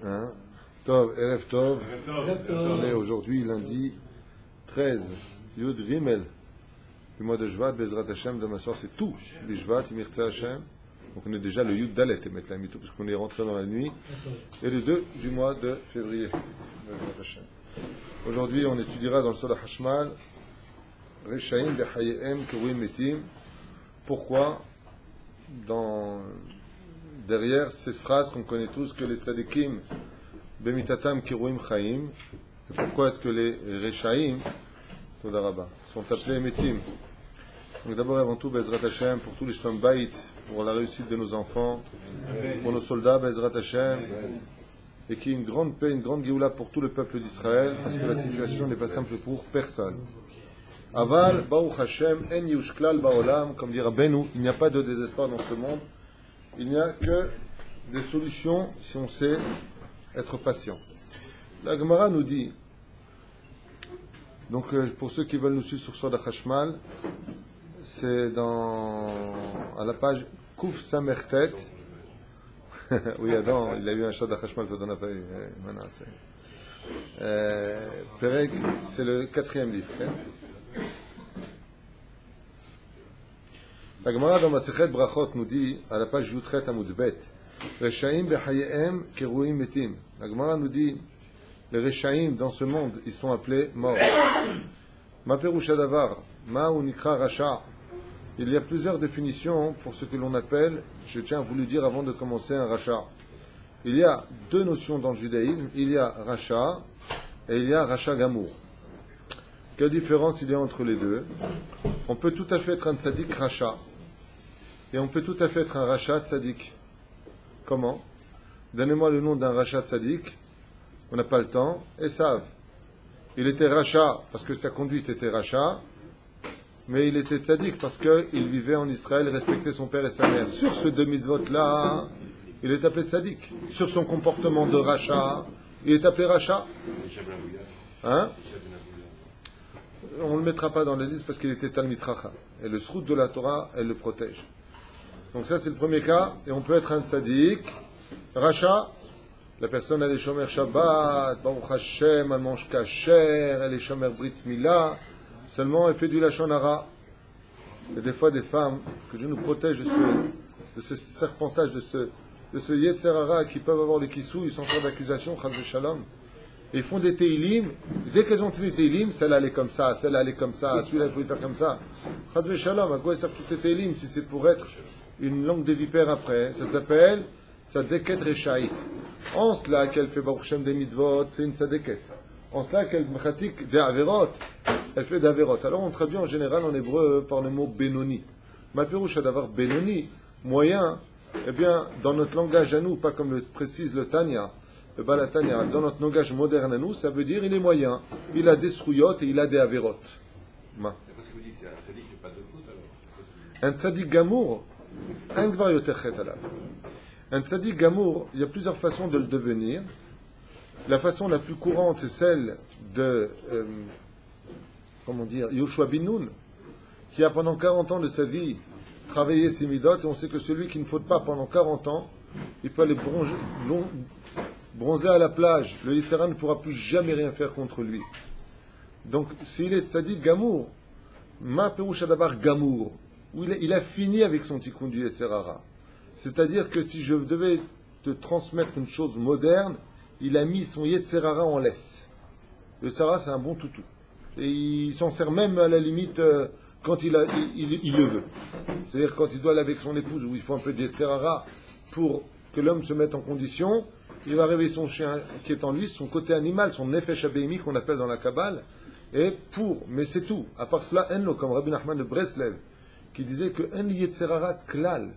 Hein? Tov, Erev Tov. On est aujourd'hui lundi 13, Yud Gimel, du mois de Shvat, Bezrat Hashem. Demain soir, c'est tout les Shvat, Imirtza Hashem. Donc on est déjà le Yud Dalet, et mettre la mitou, parce qu'on est rentré dans la nuit. Et le 2 du mois de février, Bezrat Hashem. Aujourd'hui, on étudiera dans le Soda Hashmal, Reshaim Bechayehem Keruim Metim. Pourquoi, derrière ces phrases qu'on connaît tous, que les tzadikim Bemitatam Keruim Chaim, et pourquoi est-ce que les Reshaim, Todarabah, sont appelés Metim? Donc d'abord et avant tout, Bezrat Hashem, pour tous les Shlom Bayit, pour la réussite de nos enfants, pour nos soldats, Bezrat Hashem, et qu'il y ait une grande paix, une grande Géoula pour tout le peuple d'Israël, parce que la situation n'est pas simple pour personne. Aval, Baruch Hashem, En Yushklal Baolam, comme dit Rabbeinu, il n'y a pas de désespoir dans ce monde, il n'y a que des solutions si on sait être patient. La Gemara nous dit, donc pour ceux qui veulent nous suivre sur Soda Hashmal, c'est à la page Kouf Samertet. Oui, Adam, il a eu un Soda Hashmal, toi t'en as pas eu. Maintenant, Perek, c'est le 4e livre. La Gemara dans Masechet Brachot nous dit, à la page Yutchet Amud Bet, Reshaim bechayehem keruim metim. La Gemara nous dit, les Reshaim dans ce monde, ils sont appelés morts. Ma perusha davar, ma ou nikra rasha. Il y a plusieurs définitions pour ce que l'on appelle, je tiens à vous le dire avant de commencer, un rachat. Il y a deux notions dans le judaïsme, il y a rachat et il y a rachat gamour. Quelle différence il y a entre les deux? On peut tout à fait être un tzaddik rachat et on peut tout à fait être un rachat tzaddik. Comment? Donnez-moi le nom d'un rachat tzaddik. On n'a pas le temps. Esav. Il était rachat parce que sa conduite était rachat, mais il était tzaddik parce qu'il vivait en Israël, respectait son père et sa mère. Sur ce demi-vote-là, il est appelé tzaddik. Sur son comportement de rachat, il est appelé rachat. Hein? On ne le mettra pas dans la liste parce qu'il était Talmid Chacham. Et le srout de la Torah, elle le protège. Donc ça, c'est le premier cas. Et on peut être un tzaddik, rachat. La personne, elle est shomer Shabbat, Baruch Hashem, elle mange kasher, elle est shomer Brit Mila. Seulement, elle fait du lachon hara. Il y a des fois des femmes, que Dieu nous protège de ce serpentage, de ce yetzer hara qui peuvent avoir les kissous, ils sont en train d'accusation, chas v'shalom. Et ils font des teilim. Dès qu'elles ont fait les teilim, celle-là elle est comme ça, celle-là elle est comme ça, celui-là il faut le faire comme ça. Chas v'shalom, à quoi servent toutes les teilim si c'est pour être une langue de vipère après? Ça s'appelle Tzadeket Reshaït. En cela qu'elle fait Baruch Shem des mitzvot, c'est une tzadeket. En cela qu'elle pratique des averot, elle fait des averot. Alors on traduit en général en hébreu par le mot Benoni. Ma pirouche d'avoir Benoni, moyen, eh bien, dans notre langage à nous, pas comme le précise le Tanya, le Balatanya, dans notre langage moderne à nous, ça veut dire il est moyen. Il a des srouillottes et il a des averot. Parce que vous dites c'est un tzaddik qui fait pas de faute alors. Un tzaddik gamour, un gvar yoter chet alav. Un tzaddik gamour, il y a plusieurs façons de le devenir. La façon la plus courante, c'est celle de, Yoshua bin Nun, qui a pendant 40 ans de sa vie travaillé ses midot, et on sait que celui qui ne faute pas pendant 40 ans, il peut aller bronzer à la plage. Le Yitzhara ne pourra plus jamais rien faire contre lui. Donc, s'il est tzaddik gamour, ma perusha davar gamour, où il a fini avec son tikkun du Yitzhara. C'est-à-dire que si je devais te transmettre une chose moderne, il a mis son Yetzerara en laisse. Le Yetzerara, c'est un bon toutou. Et il s'en sert même à la limite quand il le veut. C'est-à-dire quand il doit aller avec son épouse, où il faut un peu de Yetzerara pour que l'homme se mette en condition, il va réveiller son chien qui est en lui, son côté animal, son nefesh abéimi qu'on appelle dans la Kabbale, mais c'est tout. À part cela, Enlo, comme Rabbi Nachman de Breslev, qui disait que En Yetzerara klal.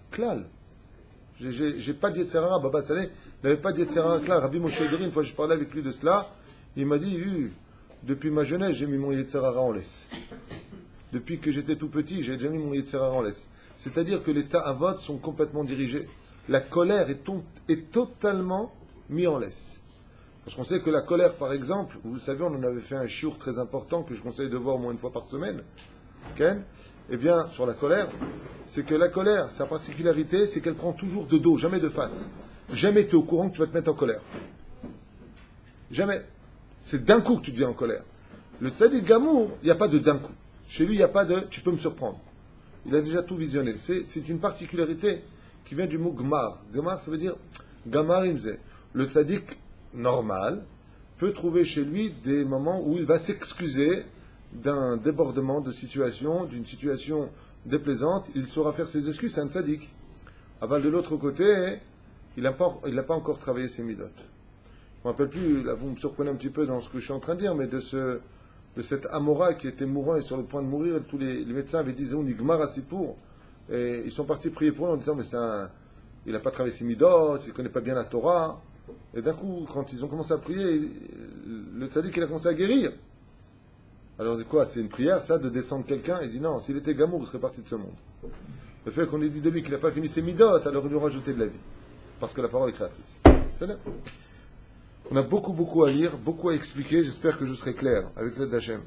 J'ai pas de Yetzerara, Baba Saleh n'avait pas de Yetzerara klal. Rabbi Moshe Ederi, une fois je parlais avec lui de cela, il m'a dit, depuis ma jeunesse, j'ai mis mon Yetzerara en laisse. Depuis que j'étais tout petit, j'ai déjà mis mon Yetzerara en laisse. C'est-à-dire que les ta'avot sont complètement dirigés. La colère est totalement mise en laisse. Parce qu'on sait que la colère, par exemple, vous savez, on en avait fait un shiur très important que je conseille de voir au moins une fois par semaine. Ken, eh bien, sur la colère, c'est que la colère, sa particularité, c'est qu'elle prend toujours de dos, jamais de face. Jamais tu es au courant que tu vas te mettre en colère. Jamais. C'est d'un coup que tu deviens en colère. Le tzaddik gamour, il n'y a pas de d'un coup. Chez lui, il n'y a pas de tu peux me surprendre. Il a déjà tout visionné. C'est une particularité qui vient du mot gmar. Gmar, ça veut dire gamar imze. Le tzaddik normal peut trouver chez lui des moments où il va s'excuser d'un débordement de situation, d'une situation déplaisante. Il saura faire ses excuses, c'est un tzaddik. Aval de l'autre côté, il n'a pas encore travaillé ses midot. Je ne me rappelle plus, là vous me surprenez un petit peu dans ce que je suis en train de dire, mais de cet Amora qui était mourant et sur le point de mourir, et tous les médecins avaient dit Nigmar Asipour, et ils sont partis prier pour lui en disant mais il n'a pas travaillé ses midot, il ne connaît pas bien la Torah. Et d'un coup, quand ils ont commencé à prier, le tzaddik il a commencé à guérir. Alors on dit quoi? C'est une prière ça, de descendre quelqu'un? Il dit non, s'il était gamour, il serait parti de ce monde. Le fait qu'on ait dit de lui qu'il n'a pas fini ses midot, alors ils lui ont rajouté de la vie. Parce que la parole est créatrice. C'est bien. On a beaucoup à lire, beaucoup à expliquer. J'espère que je serai clair avec l'aide d'Hachem.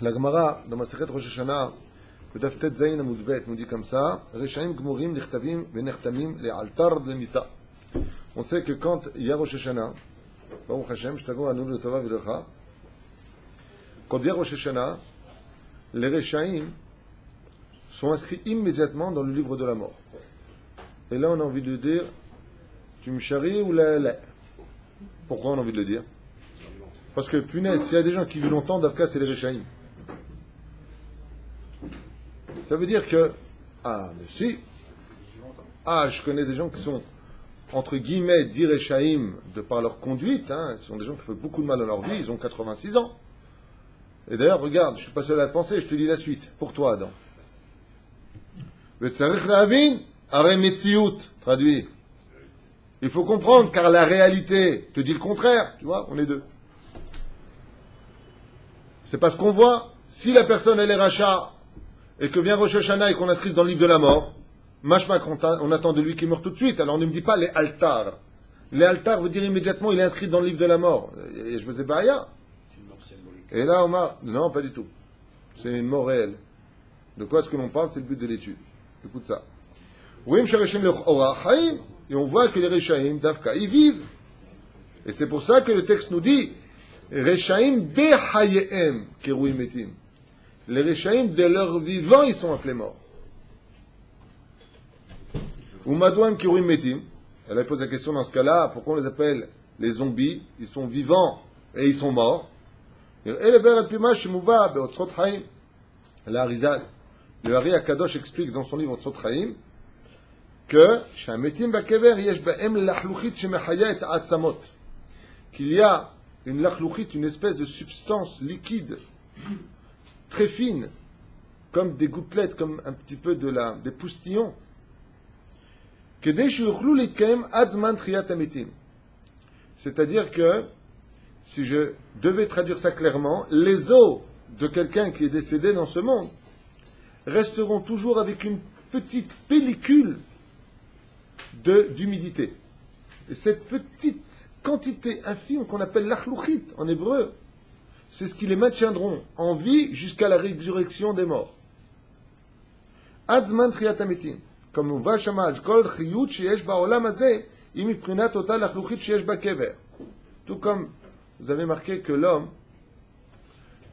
La Gemara, dans ma Masechet Rosh Hashanah, le Daf Tet Zayin Amud Bet, nous dit comme ça Reshaim Gmurim Nichtavim Venertamim Le'altar Lemita. On sait que quand il y a Rosh Hashanah, Baruch Hashem, Shtavo Anu L'Tova V'Lecha, quand il y a Rosh Hashanah, les Reshaim sont inscrits immédiatement dans le livre de la mort. Et là, on a envie de dire tu me charries ou la. Pourquoi on a envie de le dire? Parce que, punaise, s'il y a des gens qui vivent longtemps, Davka, c'est les Réchaïm. Ça veut dire que... Ah, mais si. Ah, je connais des gens qui sont, entre guillemets, dits Réchaïm de par leur conduite. Hein. Ce sont des gens qui font beaucoup de mal dans leur vie. Ils ont 86 ans. Et d'ailleurs, regarde, je ne suis pas seul à le penser, je te lis la suite. Pour toi, Adam. Vetzarech Ravin, Are Metziut, traduit. Il faut comprendre, car la réalité te dit le contraire. Tu vois, on est deux. C'est parce qu'on voit, si la personne elle est rachat, et que vient Rosh Hashanah et qu'on inscrit dans le livre de la mort, machma on attend de lui qu'il meurt tout de suite. Alors on ne me dit pas les altars. Les altars veut dire immédiatement il est inscrit dans le livre de la mort. Et je me disais, bah rien. Et là, Omar, non, pas du tout. C'est une mort réelle. De quoi est-ce que l'on parle? C'est le but de l'étude. Écoute ça. Et on voit que les Réchaïm, Dafka, ils vivent. Et c'est pour ça que le texte nous dit Réchaïm behayehem kerouim metim. Les Réchaïm, de leur vivant, ils sont appelés morts. Ou madouan kerouim metim. Elle pose la question dans ce cas-là, pourquoi on les appelle les zombies? Ils sont vivants et ils sont morts. Et le Ber Pima Shemouva Beotzot Haim. La Harizal. Le Hari Akadosh explique dans son livre Otzot Haim qu'il y a une lachlouchit, une espèce de substance liquide, très fine, comme des gouttelettes, comme un petit peu des poustillons, c'est-à-dire que, si je devais traduire ça clairement, les os de quelqu'un qui est décédé dans ce monde resteront toujours avec une petite pellicule d'humidité. Et cette petite quantité infime qu'on appelle l'achlouchit en hébreu, c'est ce qui les maintiendront en vie jusqu'à la résurrection des morts. Adzman triatametin, comme on va shamaj kol chiyut sheyesh ba'olam hazeh imiprinat ota l'achlouchit sheyesh ba'kever. Tout comme vous avez marqué que l'homme,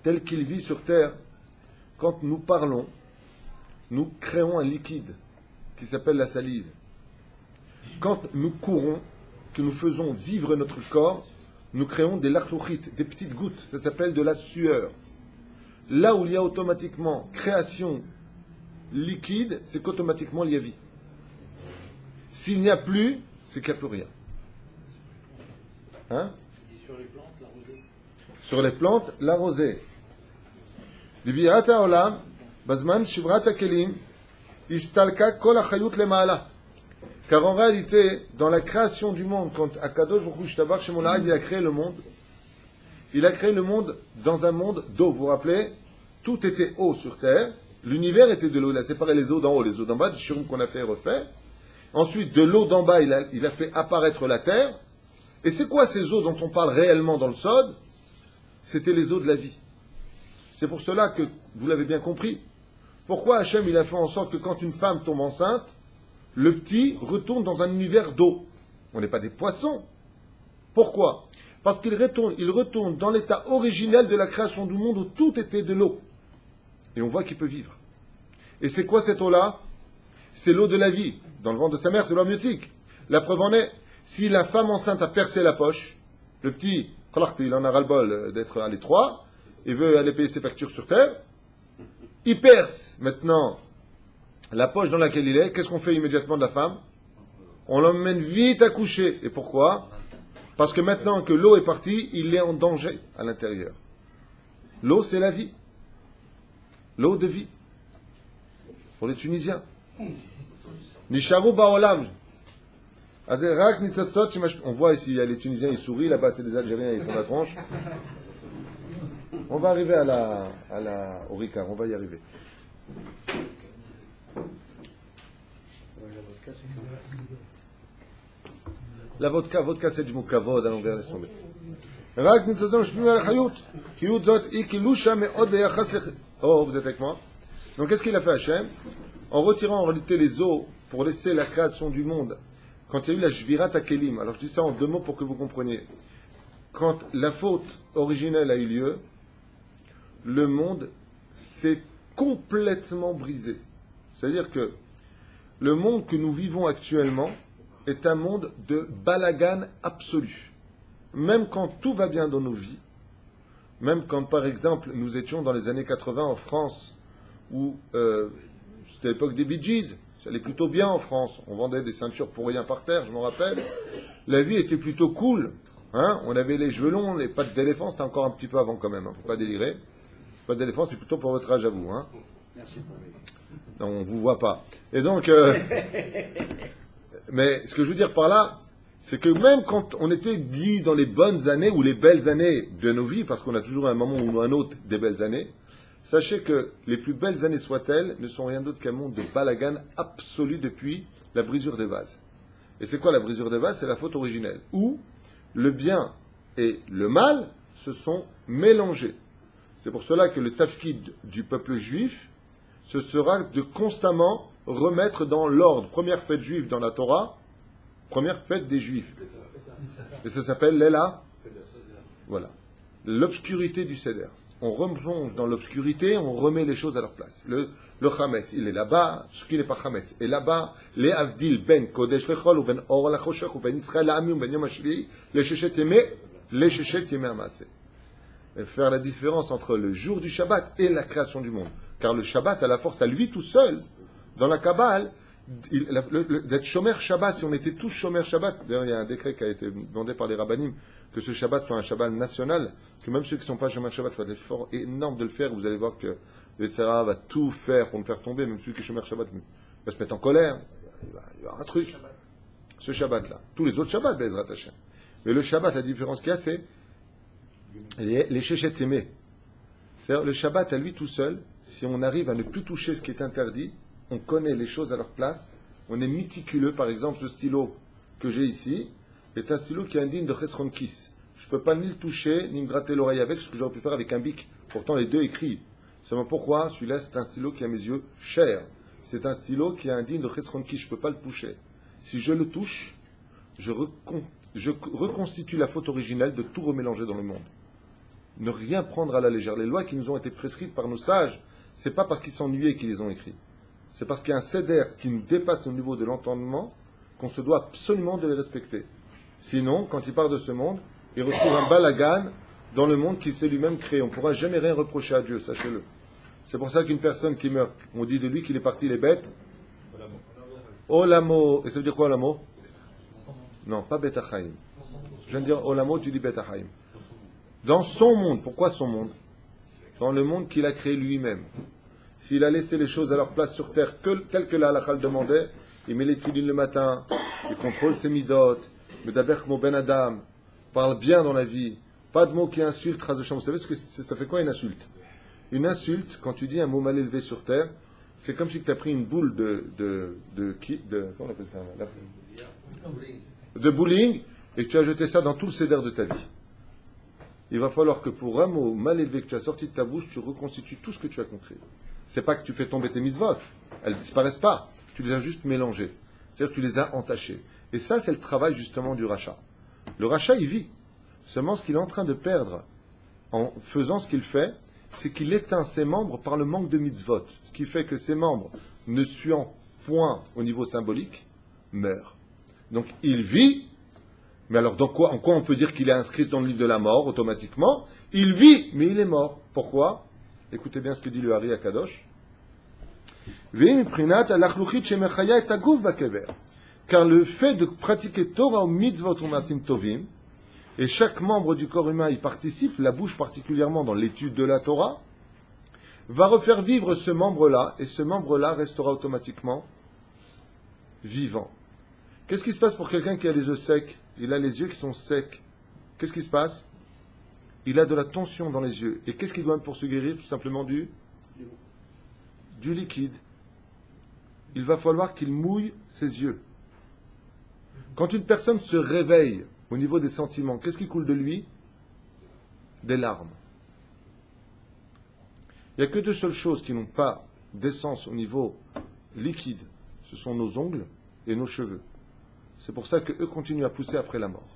tel qu'il vit sur terre, quand nous parlons, nous créons un liquide qui s'appelle la salive. Quand nous courons, que nous faisons vivre notre corps, nous créons des lachlouchites, des petites gouttes. Ça s'appelle de la sueur. Là où il y a automatiquement création liquide, c'est qu'automatiquement il y a vie. S'il n'y a plus, c'est qu'il n'y a plus rien. Hein? Et sur les plantes, la rosée. Sur les plantes, la rosée. Dibirat haolam, bazman shivrat hakelim, istalka kol hachayut lema'ala. Car en réalité, dans la création du monde, quand Akadosh Baruch Hu Shtabar Shemo La'ad, il a créé le monde dans un monde d'eau. Vous vous rappelez? Tout était eau sur terre. L'univers était de l'eau. Il a séparé les eaux d'en haut, les eaux d'en bas, du shirum qu'on a fait et refait. Ensuite, de l'eau d'en bas, il a fait apparaître la terre. Et c'est quoi ces eaux dont on parle réellement dans le Sod? C'était les eaux de la vie. C'est pour cela que, vous l'avez bien compris, Pourquoi Hachem il a fait en sorte que quand une femme tombe enceinte, le petit retourne dans un univers d'eau? On n'est pas des poissons. Pourquoi? Parce qu'il retourne dans l'état originel de la création du monde où tout était de l'eau. Et on voit qu'il peut vivre. Et c'est quoi cette eau-là? C'est l'eau de la vie. Dans le ventre de sa mère, c'est l'eau amniotique. La preuve en est, si la femme enceinte a percé la poche, le petit, il en a ras-le-bol d'être à l'étroit, il veut aller payer ses factures sur terre, il perce maintenant la poche dans laquelle il est. Qu'est-ce qu'on fait immédiatement de la femme? On l'emmène vite à coucher. Et pourquoi? Parce que maintenant que l'eau est partie, il est en danger à l'intérieur. L'eau, c'est la vie. L'eau de vie. Pour les Tunisiens. Nisharu ba'olam. On voit ici, il y a les Tunisiens, ils sourient, là-bas c'est des Algériens, ils font la tronche. On va arriver au Ricard, on va y arriver. La vodka c'est du mot kavod, allons vers laisse tomber. Oh, vous êtes avec moi? Donc qu'est-ce qu'il a fait Hachem? En retirant en réalité les eaux pour laisser la création du monde, quand il y a eu la Shvirat HaKelim, alors je dis ça en 2 mots pour que vous compreniez. Quand la faute originelle a eu lieu, le monde s'est complètement brisé. C'est-à-dire que le monde que nous vivons actuellement est un monde de balagan absolu. Même quand tout va bien dans nos vies, même quand par exemple nous étions dans les années 80 en France, où c'était l'époque des Bee Gees, ça allait plutôt bien en France, on vendait des ceintures pour rien par terre, je m'en rappelle, la vie était plutôt cool, hein, on avait les cheveux longs, les pattes d'éléphant, c'était encore un petit peu avant quand même, faut pas délirer. Pattes d'éléphant, c'est plutôt pour votre âge à vous, hein. Merci. Non, on vous voit pas. Et donc, mais ce que je veux dire par là, c'est que même quand on était dit dans les bonnes années ou les belles années de nos vies, parce qu'on a toujours un moment ou un autre des belles années, sachez que les plus belles années soient-elles ne sont rien d'autre qu'un monde de balagan absolu depuis la brisure des vases. Et c'est quoi la brisure des vases? C'est la faute originelle, où le bien et le mal se sont mélangés. C'est pour cela que le tafkid du peuple juif, ce sera de constamment remettre dans l'ordre. Première fête juive dans la Torah, première fête des juifs. Et ça s'appelle l'Ela. Voilà. L'obscurité du Seder. On replonge dans l'obscurité, on remet les choses à leur place. Le Chametz, il est là-bas, ce qui n'est pas Chametz est là-bas. Les Avdil, ben Kodesh lechol, ou ben Or lachoshech, ou ben Israël la'ami, ou ben Yom hashvi, les Shechet yemei ha'maaseh. Et faire la différence entre le jour du Shabbat et la création du monde. Car le Shabbat a la force à lui tout seul, dans la Kabbale, d'être Shomer Shabbat. Si on était tous Shomer Shabbat, d'ailleurs il y a un décret qui a été demandé par les rabbinim, que ce Shabbat soit un Shabbat national, que même ceux qui ne sont pas Shomer Shabbat fassent l'effort énorme de le faire. Vous allez voir que le Yetzirah va tout faire pour me faire tomber, même celui qui est Shomer Shabbat va se mettre en colère, il va y avoir un truc. Ce Shabbat-là. Tous les autres Shabbats, Bezrat Hashem. Mais le Shabbat, la différence qu'il y a, c'est les Shechet yemei. C'est-à-dire le Shabbat à lui tout seul, si on arrive à ne plus toucher ce qui est interdit, on connaît les choses à leur place, on est méticuleux. Par exemple, ce stylo que j'ai ici est un stylo qui est indigne de Chesron Kiss. Je ne peux pas ni le toucher, ni me gratter l'oreille avec, ce que j'aurais pu faire avec un bic. Pourtant, les deux écrivent. Seulement pourquoi? Celui-là, c'est un stylo qui, à mes yeux, cher. C'est un stylo qui est indigne de Chesron Kiss. Je ne peux pas le toucher. Si je le touche, je reconstitue la faute originelle de tout remélanger dans le monde. Ne rien prendre à la légère. Les lois qui nous ont été prescrites par nos sages, c'est pas parce qu'ils s'ennuyaient qu'ils les ont écrites. C'est parce qu'il y a un céder qui nous dépasse au niveau de l'entendement qu'on se doit absolument de les respecter. Sinon, quand il part de ce monde, il retrouve un balagan dans le monde qu'il s'est lui-même créé. On ne pourra jamais rien reprocher à Dieu, sachez-le. C'est pour ça qu'une personne qui meurt, on dit de lui qu'il est parti les bêtes. Olamo. Et ça veut dire quoi, Olamo? Non, pas Betachaim. Je viens de dire Olamo, tu dis Betachaim. Dans son monde. Pourquoi son monde? Dans le monde qu'il a créé lui-même. S'il a laissé les choses à leur place sur terre, tel que la halakha le demandait, il met les trilines le matin, il contrôle ses midot, medaber kmo ben adam, parle bien dans la vie, pas de mots qui insultent, ras de chambre. Vous savez ce que ça fait quoi une insulte? Une insulte, quand tu dis un mot mal élevé sur terre, c'est comme si tu as pris une boule comment on appelle ça? De bowling, et que tu as jeté ça dans tout le céder de ta vie. Il va falloir que pour un mot mal élevé que tu as sorti de ta bouche, tu reconstitues tout ce que tu as compris. c'est pas que tu fais tomber tes mitzvot. Elles ne disparaissent pas. Tu les as juste mélangées. C'est-à-dire que tu les as entachées. Et ça, c'est le travail justement du rachat. Le rachat, il vit. Seulement, ce qu'il est en train de perdre en faisant ce qu'il fait, c'est qu'il éteint ses membres par le manque de mitzvot. Ce qui fait que ses membres, ne suant point au niveau symbolique, meurent. Donc, il vit, mais alors en quoi on peut dire qu'il est inscrit dans le livre de la mort, automatiquement? Il vit, mais il est mort. Pourquoi? Écoutez bien ce que dit le Hari Akadosh. Car le fait de pratiquer Torah ou mitzvot ou masim tovim, et chaque membre du corps humain y participe, la bouche particulièrement dans l'étude de la Torah, va refaire vivre ce membre-là, et ce membre-là restera automatiquement vivant. Qu'est-ce qui se passe pour quelqu'un qui a les yeux secs? Il a les yeux qui sont secs. Qu'est-ce qui se passe? Il a de la tension dans les yeux. Et qu'est-ce qu'il doit pour se guérir? Tout simplement du liquide. Il va falloir qu'il mouille ses yeux. Quand une personne se réveille au niveau des sentiments, qu'est-ce qui coule de lui? Des larmes. Il n'y a que deux seules choses qui n'ont pas d'essence au niveau liquide. Ce sont nos ongles et nos cheveux. C'est pour ça qu'eux continuent à pousser après la mort.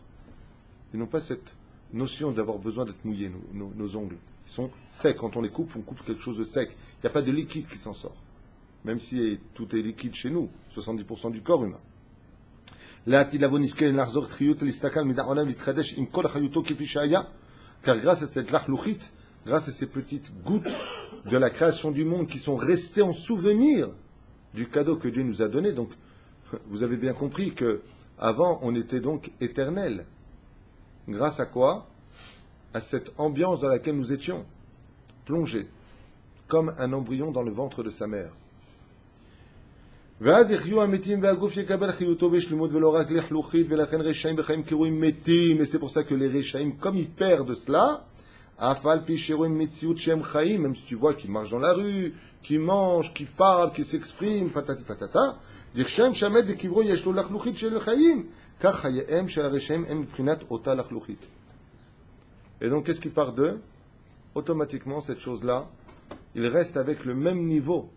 Ils n'ont pas cette notion d'avoir besoin d'être mouillés, nos ongles. Ils sont secs. Quand on les coupe, on coupe quelque chose de sec. Il n'y a pas de liquide qui s'en sort. Même si tout est liquide chez nous, 70% du corps humain. Car grâce à cette lachlouchit, grâce à ces petites gouttes de la création du monde qui sont restées en souvenir du cadeau que Dieu nous a donné, donc vous avez bien compris que avant on était donc éternel. Grâce à quoi? À cette ambiance dans laquelle nous étions, plongés, comme un embryon dans le ventre de sa mère. Mais c'est pour ça que les Réchaïm, comme ils perdent cela, même si tu vois qu'ils marchent dans la rue, qu'ils mangent, qu'ils parlent, qu'ils s'expriment, patati patata, et donc qu'est-ce qui part d'eux? Automatiquement, cette chose-là, il reste avec le même niveau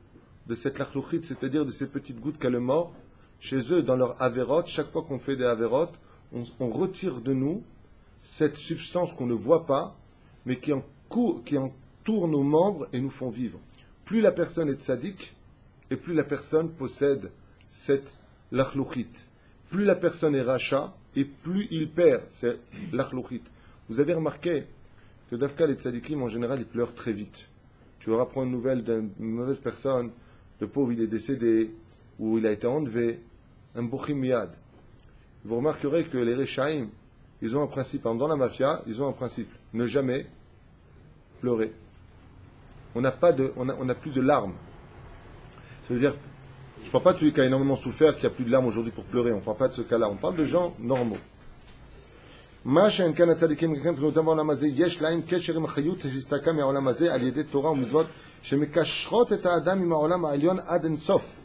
de cette lachlouchit, c'est-à-dire de ces petites gouttes qu'a le mort. Chez eux, dans leur averot, chaque fois qu'on fait des averot, on retire de nous cette substance qu'on ne voit pas, mais qui entoure nos membres et nous font vivre. Plus la personne est tzaddik, et plus la personne possède cette lachlouchit. Plus la personne est racha, et plus il perd cette lachlouchit. Vous avez remarqué que Dafka les tzaddikim, en général, ils pleurent très vite. Tu leur apprends une nouvelle d'une mauvaise personne, le pauvre il est décédé, ou il a été enlevé, un bochim miyad. Vous remarquerez que les Réchaïm, ils ont un principe, dans la mafia, ils ont un principe, ne jamais pleurer. On n'a plus de larmes. Ça veut dire, je ne parle pas de celui qui a énormément souffert, qui a plus de larmes aujourd'hui pour pleurer, on ne parle pas de ce cas-là, on parle de gens normaux. מה שאין כאן הצדיקים כן פנותם בעולם הזה, יש להם קשר עם החיות שהסתלקה מהעולם הזה על ידי תורה ומצוות שמקשרות את האדם עם העולם העליון עד אינסוף.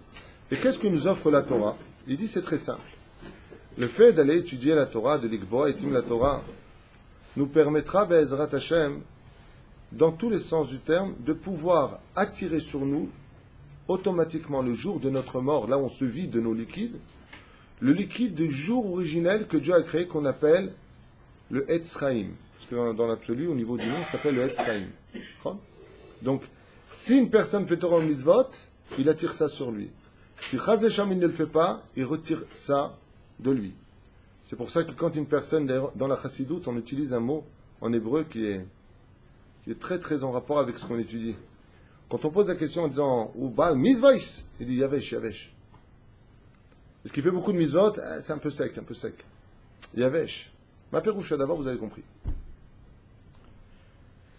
Et qu'est-ce que nous offre la Torah? Il dit c'est très simple. Le fait d'aller étudier la Torah, de l'Ikboa et la Torah, nous permettra, Be'ezrat Hashem, dans tous les sens du terme, de pouvoir attirer sur nous automatiquement le jour de notre mort, là où on se vide de nos liquides, le liquide du jour originel que Dieu a créé, qu'on appelle le Etz Chaim. Parce que dans l'absolu, au niveau du nom, ça s'appelle le Etz Chaim. Donc, si une personne fait Torah ou Mitzvot, il attire ça sur lui. Si Chaz Vesham il ne le fait pas, il retire ça de lui. C'est pour ça que quand une personne, dans la Chassidoute, on utilise un mot en hébreu qui est très très en rapport avec ce qu'on étudie. Quand on pose la question en disant ou Baal Mitzvahis, il dit Yavesh, Yavesh. Est-ce qu'il fait beaucoup de Mitzvot? C'est un peu sec, un peu sec. Yavesh. Ma péroucha d'abord, vous avez compris.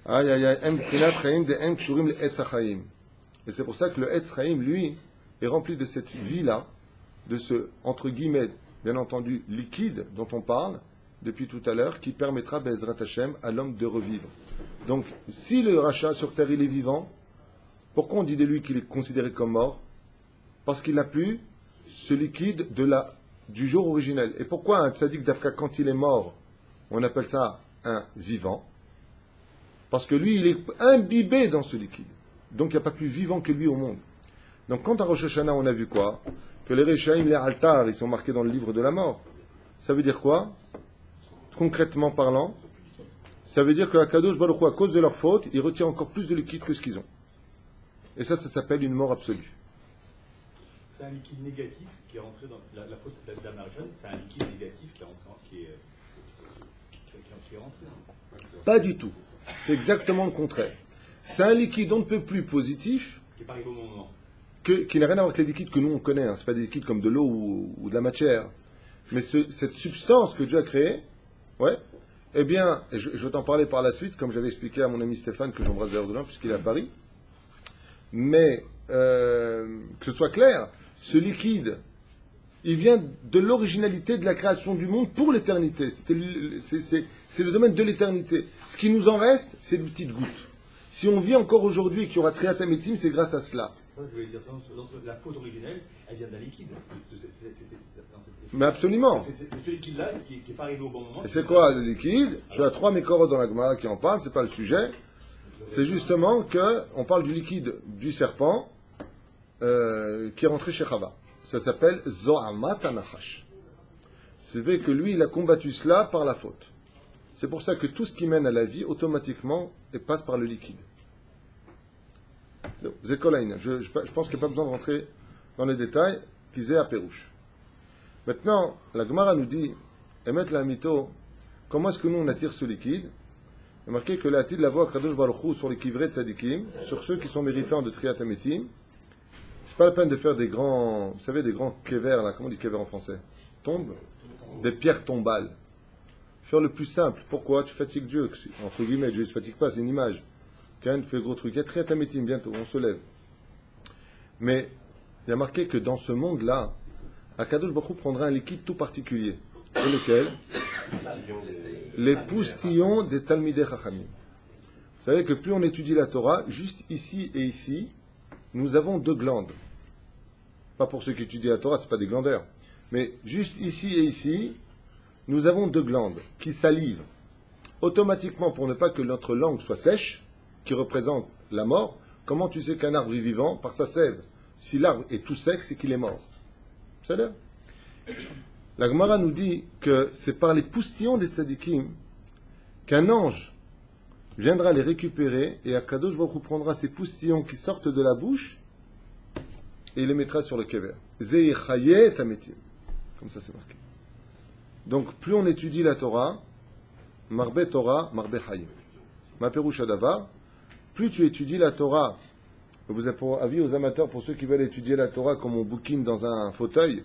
Aïe aïe aïe, et c'est pour ça que le Etz Chaim, lui, est rempli de cette vie-là, de ce, entre guillemets, bien entendu, liquide dont on parle depuis tout à l'heure, qui permettra, Be'ezrat Hashem, à l'homme de revivre. Donc, si le rachat sur terre, il est vivant, pourquoi on dit de lui qu'il est considéré comme mort? Parce qu'il n'a plus ce liquide du jour originel. Et pourquoi un tzaddik d'Afka, quand il est mort, on appelle ça un vivant? Parce que lui, il est imbibé dans ce liquide. Donc il n'y a pas plus vivant que lui au monde. Donc quand à Rosh Hashanah on a vu quoi? Que les Rechaim, les Altar, ils sont marqués dans le livre de la mort. Ça veut dire quoi? Concrètement parlant, ça veut dire que Akadosh Baruch Hu, à cause de leur faute, ils retirent encore plus de liquide que ce qu'ils ont. Et ça s'appelle une mort absolue. C'est un liquide négatif qui est rentré dans la faute d'Adam Arjun, c'est un liquide négatif qui est rentré. Qui est rentré. Pas du tout. C'est exactement le contraire. C'est un liquide on ne peut plus positif, Qui n'est pas arrivé au bon moment. qui n'a rien à voir avec les liquides que nous on connaît. Hein. Ce pas des liquides comme de l'eau ou de la matière. Mais cette substance que Dieu a créée, ouais, eh bien, et je vais t'en parler par la suite, comme j'avais expliqué à mon ami Stéphane, que j'embrasse d'ailleurs de loin, puisqu'il est à Paris. Mais, que ce soit clair, ce liquide, il vient de l'originalité de la création du monde pour l'éternité. C'est le domaine de l'éternité. Ce qui nous en reste, c'est une petite goutte. Si on vit encore aujourd'hui et qu'il y aura Triat Hametim, c'est grâce à cela. Je voulais dire, la faute originelle, elle vient d'un liquide. Mais absolument. C'est ce liquide-là qui n'est pas arrivé au bon moment. Et c'est quoi le liquide? Tu as 3 mécoros dans la Gemara qui en parlent, c'est pas le sujet. C'est justement qu'on parle du liquide du serpent qui est rentré chez Chava. Ça s'appelle Zohamat Anachash. C'est vrai que lui, il a combattu cela par la faute. C'est pour ça que tout ce qui mène à la vie, automatiquement, passe par le liquide. Zekolaïna. Je pense qu'il n'y a pas besoin de rentrer dans les détails, qu'ils aient à Pérouche. Maintenant, la Gemara nous dit, Emet la mito, comment est-ce que nous on attire ce liquide? Il est marqué que l'atil la voix Kadosh Baruch Hu sur les kivrei tzadikim, sur ceux qui sont méritants de Triat Hametim. C'est pas la peine de faire des grands, vous savez, des grands kever, là, comment on dit kever en français? Tombes? Des pierres tombales. Faire le plus simple. Pourquoi? Tu fatigues Dieu. Entre guillemets, Dieu ne se fatigue pas, c'est une image. Quand fait le gros truc. Il y a Triat Hametim bientôt, on se lève. Mais, il y a marqué que dans ce monde-là, Akadosh Baruch Hu prendra un liquide tout particulier. Et lequel? Les poustillons des Talmidei Chachamim. Vous savez que plus on étudie la Torah, juste ici et ici, nous avons 2 glandes. Pas pour ceux qui étudient la Torah, ce pas des glandeurs. Mais juste ici et ici, nous avons 2 glandes qui salivent. Automatiquement, pour ne pas que notre langue soit sèche, qui représente la mort, comment tu sais qu'un arbre est vivant? Par sa sève. Si l'arbre est tout sec, c'est qu'il est mort. C'est-à-dire, la Gemara nous dit que c'est par les poustillons des tzadikim qu'un ange viendra les récupérer et Akadosh Baruch Hu prendra ces poustillons qui sortent de la bouche et il les mettra sur le kever. Zeichaye tametim. Comme ça c'est marqué. Donc plus on étudie la Torah, marbe Torah, marbe hayim. Ma peroucha davar, plus tu étudies la Torah, vous avez pour avis aux amateurs, pour ceux qui veulent étudier la Torah comme on bouquine dans un fauteuil,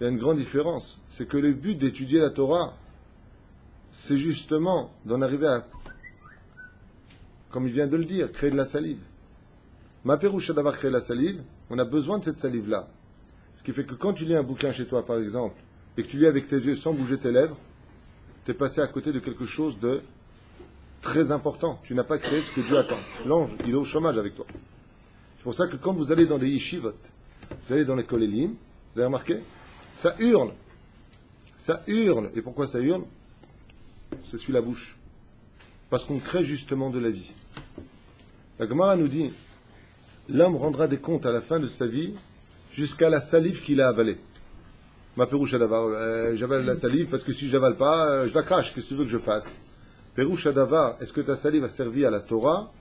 il y a une grande différence. C'est que le but d'étudier la Torah, c'est justement d'en arriver à, comme il vient de le dire, créer de la salive. Ma peroucha d'avoir créé la salive, on a besoin de cette salive-là. Ce qui fait que quand tu lis un bouquin chez toi, par exemple, et que tu lis avec tes yeux sans bouger tes lèvres, tu es passé à côté de quelque chose de très important. Tu n'as pas créé ce que Dieu attend. L'ange, il est au chômage avec toi. C'est pour ça que quand vous allez dans des yeshivot, vous allez dans les kolélim, vous avez remarqué, ça hurle. Ça hurle. Et pourquoi ça hurle? Ça suit la bouche. Parce qu'on crée justement de la vie. La Gemara nous dit, l'homme rendra des comptes à la fin de sa vie jusqu'à la salive qu'il a avalée. Ma peroucha davar, j'avale la salive parce que si je n'avale pas, je la crache. Qu'est-ce que tu veux que je fasse? Peroucha davar, est-ce que ta salive a servi à la Torah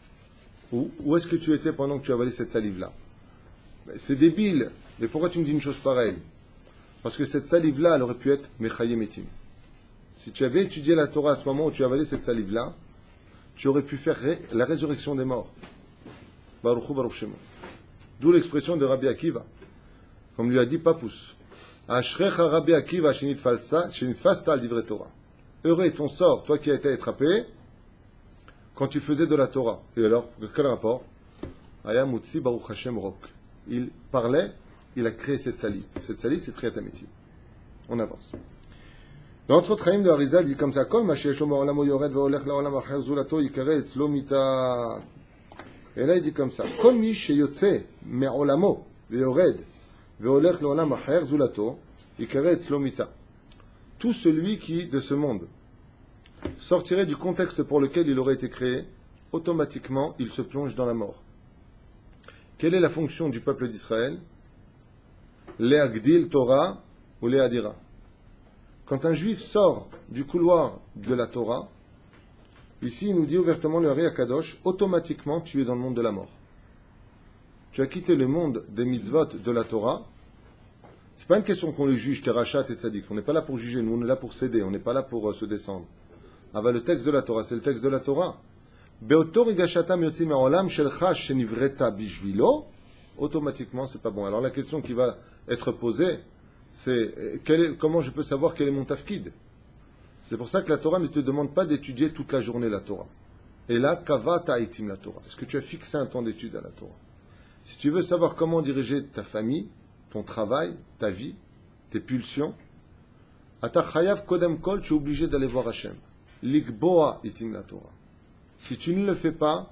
ou où est-ce que tu étais pendant que tu avalais cette salive-là? C'est débile. Mais pourquoi tu me dis une chose pareille? Parce que cette salive-là, elle aurait pu être Mechaye Metim. Si tu avais étudié la Torah à ce moment où tu avalais cette salive-là, tu aurais pu faire la résurrection des morts. Baruch Hu Baruch Shemo. D'où l'expression de Rabbi Akiva. Comme lui a dit Papus. Ashrecha Rabbi Akiva shenitfasta al divrei Torah. Heureux est ton sort, toi qui as été attrapé, quand tu faisais de la Torah. Et alors, quel rapport? Ayam Utsi Baruch Hashem Rok. Il parlait, il a créé cette salive. Cette salive, c'est Triat Hametim. On avance. Dans notre Chaim de Harizal, il dit comme ça, Kol ma sheyesh lo ma'olamo yored ve'olech la'olam acher zulato yikare etzlo mita. Et là, il dit comme ça, Kol mi sheyotze me'olamo ve'yored ve'olech la'olam acher zulato yikare etzlo mita. Tout celui qui, de ce monde, sortirait du contexte pour lequel il aurait été créé, automatiquement, il se plonge dans la mort. Quelle est la fonction du peuple d'Israël? Le'agdil Torah ou Le'adira. Quand un juif sort du couloir de la Torah, ici il nous dit ouvertement le Hari Akadosh, automatiquement tu es dans le monde de la mort. Tu as quitté le monde des mitzvot de la Torah. C'est pas une question qu'on les juge, Terachat et Tzadik. On n'est pas là pour juger, nous on est là pour céder, on n'est pas là pour se descendre. Ah bah le texte de la Torah, c'est le texte de la Torah. Automatiquement, c'est pas bon. Alors la question qui va être posée, c'est comment je peux savoir quel est mon tafkid? C'est pour ça que la Torah ne te demande pas d'étudier toute la journée la Torah. Et là, kava ta'itim la Torah. Est-ce que tu as fixé un temps d'étude à la Torah? Si tu veux savoir comment diriger ta famille, ton travail, ta vie, tes pulsions, ata chayav kodem kol, tu es obligé d'aller voir Hachem. Likboa itim la Torah. Si tu ne le fais pas,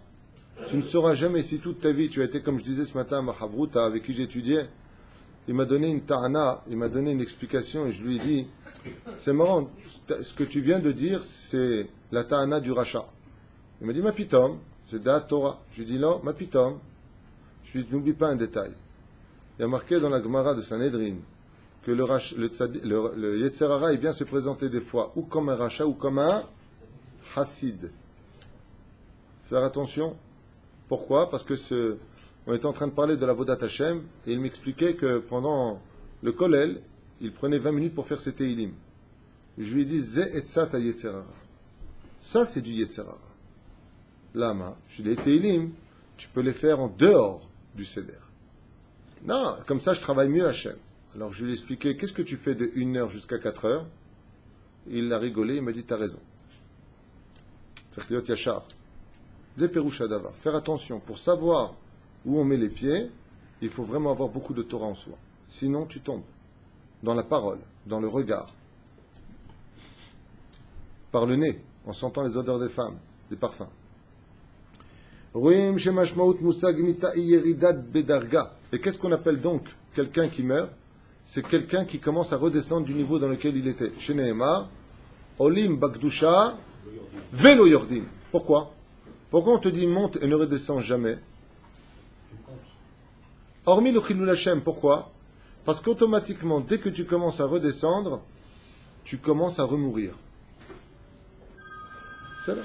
tu ne sauras jamais si toute ta vie, tu as été, comme je disais ce matin à Mahavruta, avec qui j'étudiais, il m'a donné une ta'ana, il m'a donné une explication et je lui ai dit, c'est marrant, ce que tu viens de dire, c'est la ta'ana du rachat. Il m'a dit, ma pitom, c'est da Torah. Je lui ai dit, non, ma pitom. Je lui ai dit, n'oublie pas un détail. Il y a marqué dans la Gemara de Sanhedrin que le Yetzer Hara, il vient se présenter des fois ou comme un rachat ou comme un hassid. Faire attention. Pourquoi? Parce que on était en train de parler de la Vodat Hashem et il m'expliquait que pendant le Kollel, il prenait 20 minutes pour faire ses Teilim. Je lui ai dit, Ze etzat ha Yetzer Hara. Ça, c'est du Yetzer Hara. Lama, je lui ai dit, les Teilim, tu peux les faire en dehors du Seder. Non, comme ça, je travaille mieux Hashem. Alors, je lui ai expliqué, qu'est-ce que tu fais de 1h jusqu'à 4h? Il a rigolé, il m'a dit, t'as raison. C'est Liot Yachar. Faire attention, pour savoir où on met les pieds, il faut vraiment avoir beaucoup de Torah en soi. Sinon, tu tombes dans la parole, dans le regard, par le nez, en sentant les odeurs des femmes, des parfums. Et qu'est-ce qu'on appelle donc quelqu'un qui meurt? C'est quelqu'un qui commence à redescendre du niveau dans lequel il était. Chez Nehemar, Olim Bakdusha, Velo Yordim. Pourquoi? Pourquoi on te dit monte et ne redescends jamais? Hormis le Chilul Hashem, pourquoi? Parce qu'automatiquement, dès que tu commences à redescendre, tu commences à remourir. C'est là.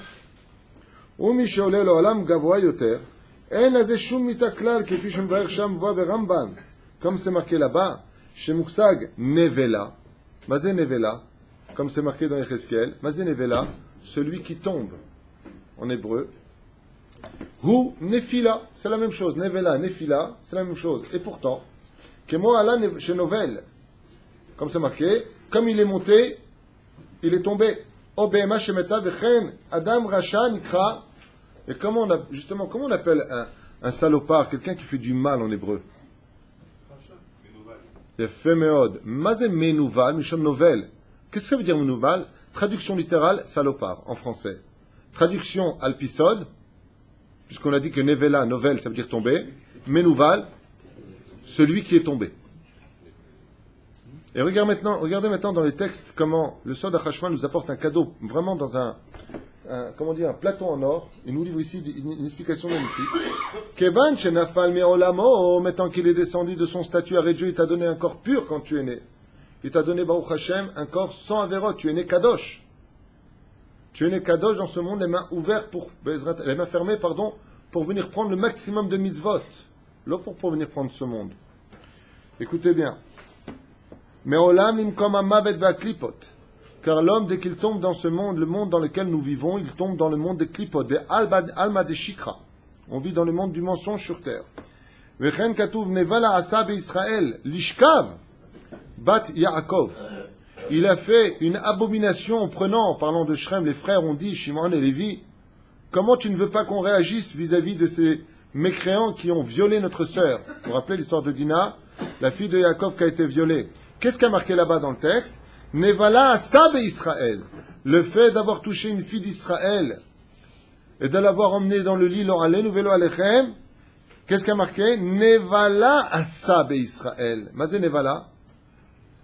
Comme c'est marqué là-bas, chez Moursag, Nevela. Mazé Nevela, comme c'est marqué dans Yecheskel, Mazé Nevela, celui qui tombe. En hébreu, Hu Nefila, c'est la même chose. Nevela, Nefila, c'est la même chose. Et pourtant, Kemo Allah chez Novel, comme c'est marqué, comme il est monté, il est tombé. Obema Shemeta Vechen, Adam Rasha Nikra. Et comment on appelle un salopard, quelqu'un qui fait du mal en hébreu? Il fait meod. Mazé Menouval, Mishon Novel. Qu'est-ce que ça veut dire Menouval? Traduction littérale, salopard, en français. Traduction alpisode, puisqu'on a dit que Nevela, Novel, ça veut dire tomber. Menouval, celui qui est tombé. Et regardez maintenant dans les textes comment le Sod HaChashman nous apporte un cadeau, vraiment dans un plateau en or. Il nous livre ici une explication magnifique. Kevan Shenafal Me'olamo, mettant qu'il est descendu de son statut, arrêt Dieu, il t'a donné un corps pur quand tu es né. Il t'a donné, Baruch Hashem, un corps sans avérote. Tu es né Kadosh. Tu es né Kadosh dans ce monde, les mains ouvertes les mains fermées, pour venir prendre le maximum de mitzvot. Là, pour venir prendre ce monde. Écoutez bien. Me'olam nimkom hamavet ve'aklipot. Car l'homme, dès qu'il tombe dans ce monde, le monde dans lequel nous vivons, il tombe dans le monde des klipot, des alma des shikra. On vit dans le monde du mensonge sur terre. Vechen katuv nevala asa be'Israël lishkav bat Yaakov. Il a fait une abomination en parlant de Shrem, les frères ont dit, Shimon et Lévi, comment tu ne veux pas qu'on réagisse vis-à-vis de ces mécréants qui ont violé notre sœur? Vous vous rappelez l'histoire de Dina, la fille de Yaakov qui a été violée. Qu'est-ce qu'il y a marqué là-bas dans le texte? Nevala Asab et Israël. Le fait d'avoir touché une fille d'Israël et de l'avoir emmenée dans le lit, l'oralenu velo alechem. Qu'est-ce qu'il y a marqué? Nevala Asab et Israël. Mazé Nevala.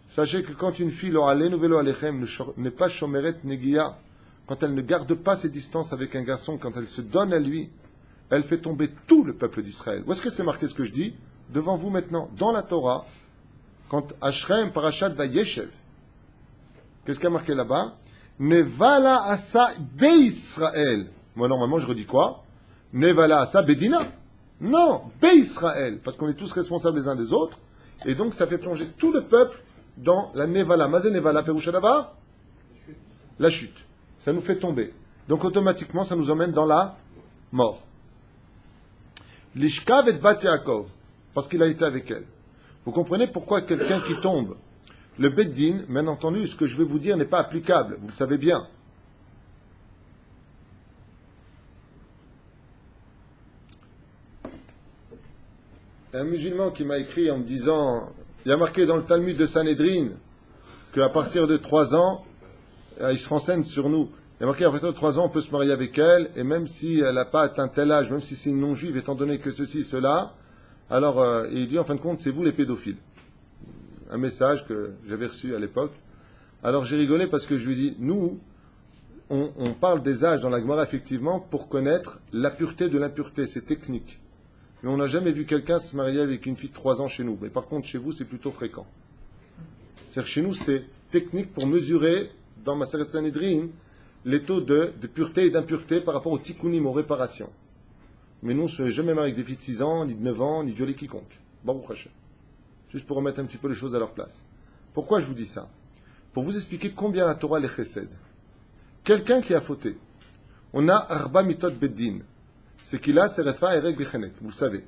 Sachez que quand une fille, l'oralenu velo alechem, n'est pas shomeret negia, quand elle ne garde pas ses distances avec un garçon, quand elle se donne à lui, elle fait tomber tout le peuple d'Israël. Où est-ce que c'est marqué ce que je dis? Devant vous maintenant, dans la Torah, quand Ashrem Parashat Vayeshev, qu'est-ce qu'il y a marqué là-bas? Nevala asa Be-Israël. Moi, normalement, je redis quoi? Nevala asa Bedina. Non, Be-Israël. Parce qu'on est tous responsables les uns des autres. Et donc, ça fait plonger tout le peuple dans la Nevala. Mazé Nevala, Perouchadavar? La chute. Ça nous fait tomber. Donc, automatiquement, ça nous emmène dans la mort. L'Ishkav et Bat Yaakov. Parce qu'il a été avec elle. Vous comprenez pourquoi quelqu'un qui tombe, le Beddin, bien entendu, ce que je vais vous dire n'est pas applicable, vous le savez bien. Un musulman qui m'a écrit en me disant, il y a marqué dans le Talmud de Sanhedrin qu'à partir de 3 ans, il se renseigne sur nous, il y a marqué qu'à partir de 3 ans, on peut se marier avec elle, et même si elle n'a pas atteint tel âge, même si c'est une non-juive, étant donné que ceci, cela, alors il dit en fin de compte, c'est vous les pédophiles. Un message que j'avais reçu à l'époque. Alors j'ai rigolé parce que je lui ai dit, nous, on parle des âges dans la Gemara effectivement pour connaître la pureté de l'impureté, c'est technique. Mais on n'a jamais vu quelqu'un se marier avec une fille de 3 ans chez nous. Mais par contre, chez vous, c'est plutôt fréquent. C'est-à-dire chez nous, c'est technique pour mesurer, dans Maseret Sanhedrin, les taux de pureté et d'impureté par rapport au tikkunim, aux réparations. Mais nous, on ne se jamais marié avec des filles de 6 ans, ni de 9 ans, ni violer quiconque. Baruch Hashem. Juste pour remettre un petit peu les choses à leur place. Pourquoi je vous dis ça? Pour vous expliquer combien la Torah les chesed. Quelqu'un qui a fauté, on a Arba Mitot Beddin. C'est qu'il a Serefa Erek Bichenek, vous le savez.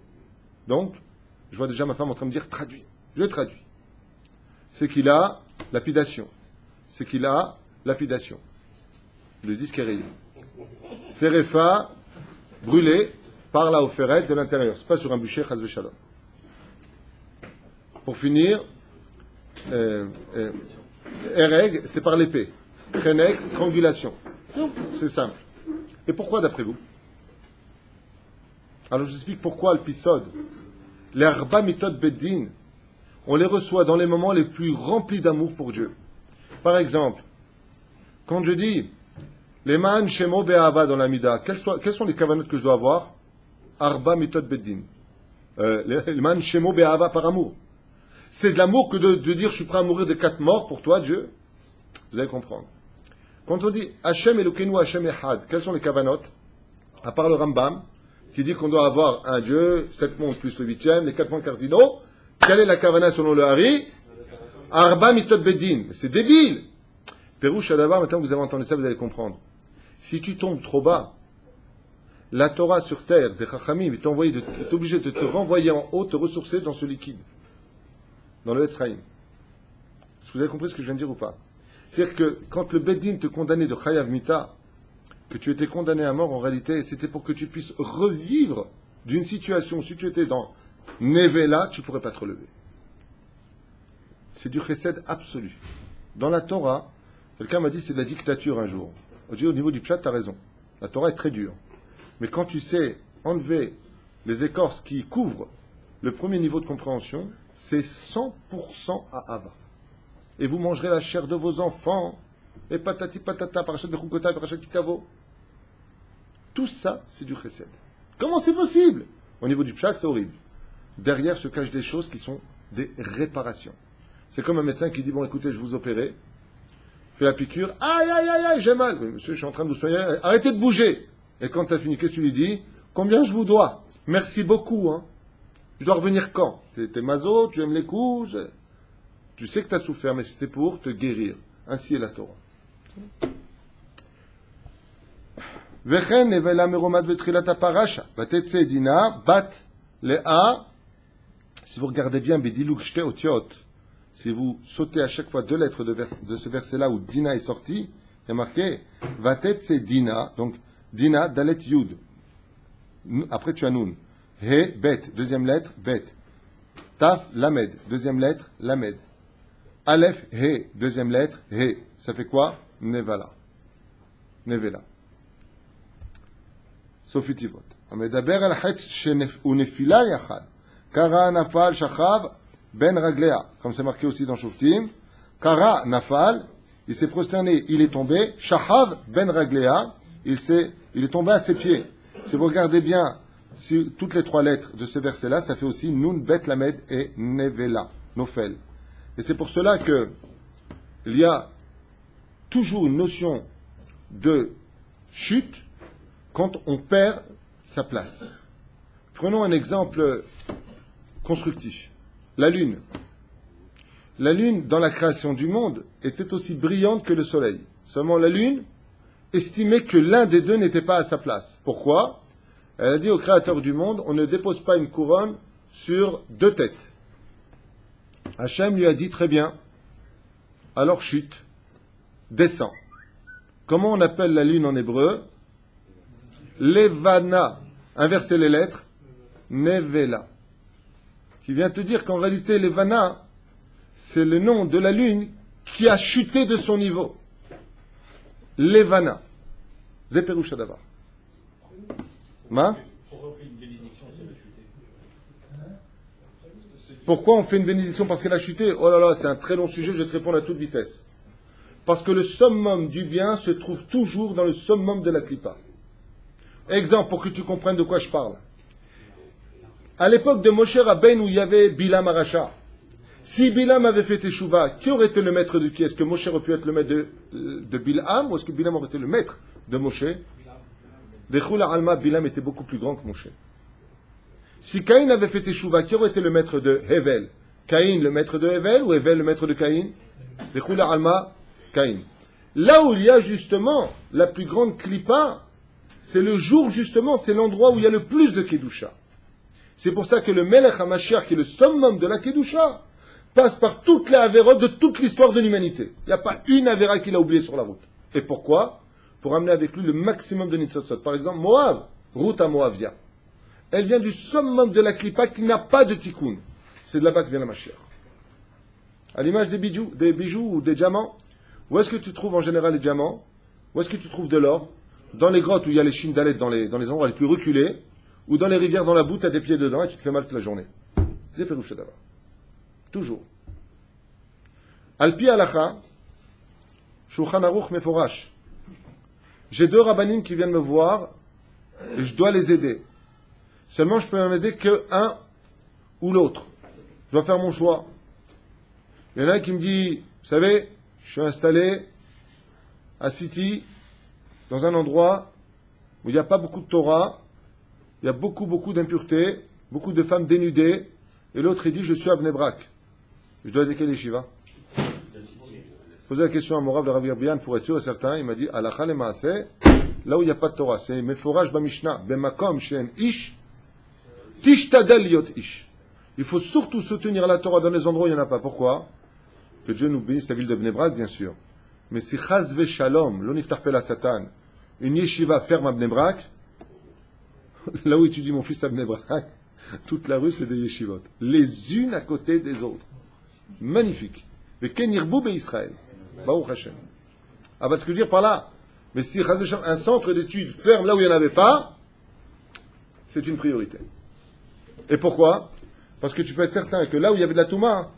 Donc, je vois déjà ma femme en train de me dire traduis. Je traduis. C'est qu'il a lapidation. C'est qu'il a lapidation. Le disque est rayé. Serefa brûlé par la offeret de l'intérieur. C'est pas sur un bûcher, chas v'shalom. Pour finir, Ereg, c'est par l'épée. Chenek, strangulation. C'est simple. Et pourquoi d'après vous? Alors je vous explique pourquoi le pisod. Les Arba Mitot Beddin, on les reçoit dans les moments les plus remplis d'amour pour Dieu. Par exemple, quand je dis les man shemo be'ava dans la mida, quelles sont les kavanotes que je dois avoir? Arba Mitot Beddin. Les man shemo be'ava par amour. C'est de l'amour que de dire je suis prêt à mourir de 4 morts pour toi, Dieu. Vous allez comprendre. Quand on dit Hashem Elokeinu Hashem Echad, quelles sont les kavanotes? À part le Rambam, qui dit qu'on doit avoir un Dieu, 7 mondes plus le 8e, les 4 points cardinaux. Quelle est la kavana selon le Hari? Arba Mitot Beddin. C'est débile. Pérouche Adavar, maintenant que vous avez entendu ça, vous allez comprendre. Si tu tombes trop bas, la Torah sur terre, des Chachamim, est obligé de te renvoyer en haut, te ressourcer dans ce liquide. Dans le Etzraïm. Est-ce que vous avez compris ce que je viens de dire ou pas? C'est-à-dire que quand le Beddin te condamnait de Chayav Mita, que tu étais condamné à mort, en réalité, c'était pour que tu puisses revivre d'une situation. Si tu étais dans Nevela, tu ne pourrais pas te relever. C'est du chesed absolu. Dans la Torah, quelqu'un m'a dit c'est de la dictature un jour. Au niveau du pshat, tu as raison. La Torah est très dure. Mais quand tu sais enlever les écorces qui couvrent le premier niveau de compréhension, c'est 100% à Ava. Et vous mangerez la chair de vos enfants, et patati patata, parachat bechukota, parachat kitavo. Tout ça, c'est du chesed. Comment c'est possible? Au niveau du pshat, c'est horrible. Derrière se cachent des choses qui sont des réparations. C'est comme un médecin qui dit, bon écoutez, je vous opérer, fais la piqûre, aïe aïe aïe aïe, j'ai mal. Oui, monsieur, je suis en train de vous soigner, arrêtez de bouger. Et quand tu as fini, qu'est-ce que tu lui dis? Combien je vous dois? Merci beaucoup, hein. Je dois revenir quand? T'es maso, tu aimes les coups, tu sais que tu as souffert, mais c'était pour te guérir. Ainsi est la Torah. Si vous regardez bien, si vous sautez à chaque fois 2 lettres de ce verset-là où Dina est sorti, il y a marqué Vatetse Dina, donc Dina, Dalet Yud. Après tu as Nun. He, Bet, deuxième lettre, Bet. Taf, Lamed, deuxième lettre, Lamed. Aleph, He, deuxième lettre, He. Ça fait quoi? Nevala. Nevela. Sofitivot. המדבר על חץ ונפילה יחד. קרא נפל שכב בין רגליה. Comme c'est marqué aussi dans Shoftim. קרא נפל, il s'est prosterné, il est tombé. Shachav ben raglea, il est tombé à ses pieds. Si vous regardez bien si toutes les 3 lettres de ce verset-là, ça fait aussi Nun, Bet, Lamed et Nevela, Nofel. Et c'est pour cela que il y a toujours une notion de chute quand on perd sa place. Prenons un exemple constructif. La Lune. La Lune, dans la création du monde, était aussi brillante que le Soleil. Seulement la Lune estimait que l'un des deux n'était pas à sa place. Pourquoi ? Elle a dit au Créateur du monde, on ne dépose pas une couronne sur 2 têtes. Hachem lui a dit, très bien, alors chute, descend. Comment on appelle la Lune en hébreu ? Levana. Inversez les lettres. Nevela. Qui vient te dire qu'en réalité, Levana, c'est le nom de la Lune qui a chuté de son niveau. Levana. Zeperoucha Davar. Ma ? Pourquoi on fait une bénédiction si elle a chuté? Pourquoi on fait une bénédiction parce qu'elle a chuté ? Oh là là, c'est un très long sujet, je vais te répondre à toute vitesse. Parce que le summum du bien se trouve toujours dans le summum de la clipa. Exemple, pour que tu comprennes de quoi je parle. À l'époque de Moshe Rabbeinu, où il y avait Bilam Aracha, si Bilam avait fait Teshuvah, qui aurait été le maître de qui ? Est-ce que Moshe aurait pu être le maître de Bilam, ou est-ce que Bilam aurait été le maître de Moshe ? Bechula Alma, Bilam était beaucoup plus grand que Moshe. Si Caïn avait fait Teshuvah, qui aurait été le maître de Hevel ? Caïn le maître de Hevel, ou Hevel le maître de Caïn ? Bechula Alma, Caïn. Là où il y a justement la plus grande clipa, c'est le jour justement, c'est l'endroit où il y a le plus de Kedusha. C'est pour ça que le Melech HaMashiach, qui est le summum de la Kedusha, passe par toutes les avérotes de toute l'histoire de l'humanité. Il n'y a pas une avéra qu'il a oubliée sur la route. Et pourquoi ? Pour amener avec lui le maximum de Nitzotzot. Par exemple, Moab, route à Moavia. Elle vient du summum de la Klippa qui n'a pas de tikkun. C'est de là-bas que vient la Mashiach. À l'image des bijoux ou des diamants, où est-ce que tu trouves en général les diamants ? Où est-ce que tu trouves de l'or ? Dans les grottes où il y a les chines d'Alet, dans les endroits les plus reculés, ou dans les rivières dans la boue, tu as tes pieds dedans et tu te fais mal toute la journée. C'est Pérouche d'abord. Toujours. Alpi Alacha, Shulchan Aruch Meforash. J'ai 2 rabbanim qui viennent me voir et je dois les aider. Seulement, je peux en aider que un ou l'autre. Je dois faire mon choix. Il y en a un qui me dit, vous savez, je suis installé à City, dans un endroit où il n'y a pas beaucoup de Torah, il y a beaucoup d'impuretés, beaucoup de femmes dénudées, et l'autre il dit, je suis à Bnei Brak. Je dois aider quel yeshiva ? Posez la question à Morav de Rabbi Brian pour être sûr et certain, il m'a dit, Alacha le Maaseh, là où il n'y a pas de Torah, c'est Meforaj Bamishna, Bemakom Shen Ish, Tishtadel Yot Ish. Il faut surtout soutenir la Torah dans les endroits où il n'y en a pas. Pourquoi ? Que Dieu nous bénisse la ville de Bnei Brak, bien sûr. Mais si Chaz ve Shalom, l'oniftar pela Satan, une yeshiva ferme à Bnei Brak, là où étudie mon fils à Bnei Brak, toute la rue c'est des yeshivot. Les unes à côté des autres. Magnifique. Mais Ken Yirbu be Israël. Baruch Hashem. Ah, bah, ce que je veux dire par là, mais si un centre d'études ferme là où il n'y en avait pas, c'est une priorité. Et pourquoi ? Parce que tu peux être certain que là où il y avait de la Touma,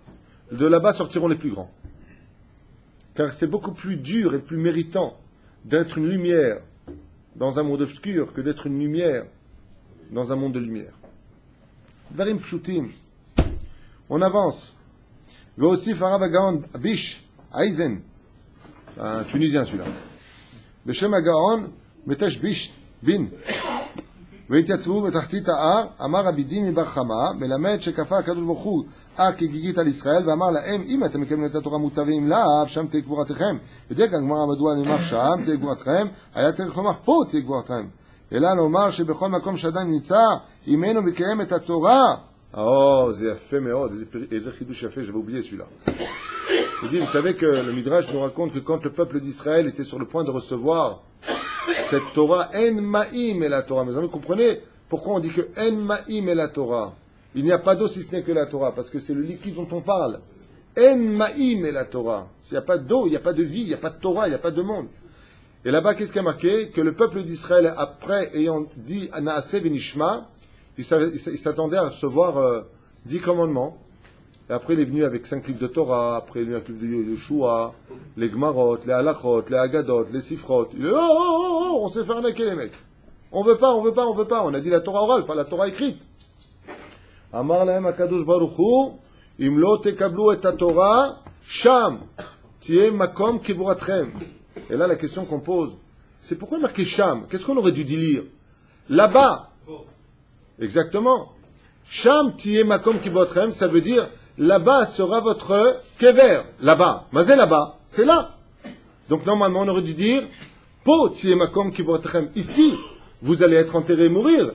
de là-bas sortiront les plus grands. Car c'est beaucoup plus dur et plus méritant d'être une lumière dans un monde obscur que d'être une lumière dans un monde de lumière. Dvarim pshutim. On avance. Il y a aussi Farah Gaon Bish Aizen, un Tunisien celui-là. Beshem Gaon Metesh Bish Bin. והתייצבו בתחתית ההר, אמר רבי דימי בר חמא, מלמד שכפה הקדוש ברוך הוא הר כגיגית על ישראל, ואמר להם, אם אתם מקיימים את התורה מוטבים לאו, שם תהיה גבורתכם. ודרך הגמרא מדוע נאמר שם תהיה גבורתכם, היה צריך לומר פה תהיה גבורתכם. אלא לומר שבכל מקום שאדם נמצא, אם אינו מקיים את התורה. זה יפה מאוד, איזה חידוש יפה, j'avais oublié celui-là. Il dit, vous savez que le Midrash nous raconte que quand le peuple d'Israël était sur le point de recevoir cette Torah, En Ma'im et la Torah. Mes amis, comprenez pourquoi on dit que En Ma'im et la Torah. Il n'y a pas d'eau si ce n'est que la Torah, parce que c'est le liquide dont on parle. En Ma'im et la Torah. S'il n'y a pas d'eau, il n'y a pas de vie, il n'y a pas de Torah, il n'y a pas de monde. Et là-bas, qu'est-ce qui a marqué ? Que le peuple d'Israël, après ayant dit Naaseh Venishma, il s'attendait à recevoir 10 commandements. Et après, il est venu avec 5 livres de Torah, après, il est venu avec le livre de Yeshua, les Gmarot, les Halachot, les Agadot, les Sifrot. Il dit, on s'est fait arnaquer, les mecs. On veut pas. On a dit la Torah orale, pas la Torah écrite. Amar lahem HaKadosh Baruch Hu, im lo tekablu et Torah, sham, tiye makom kivuratchem. Et là, la question qu'on pose, c'est pourquoi marqué sham? Qu'est-ce qu'on aurait dû lire? Là-bas. Exactement. Sham, tiye makom kivuratchem, ça veut dire, là-bas sera votre kever. Là-bas. Mazé là-bas. C'est là. Donc, normalement, on aurait dû dire, po, tiye makom kivuratchem. Ici, vous allez être enterré et mourir.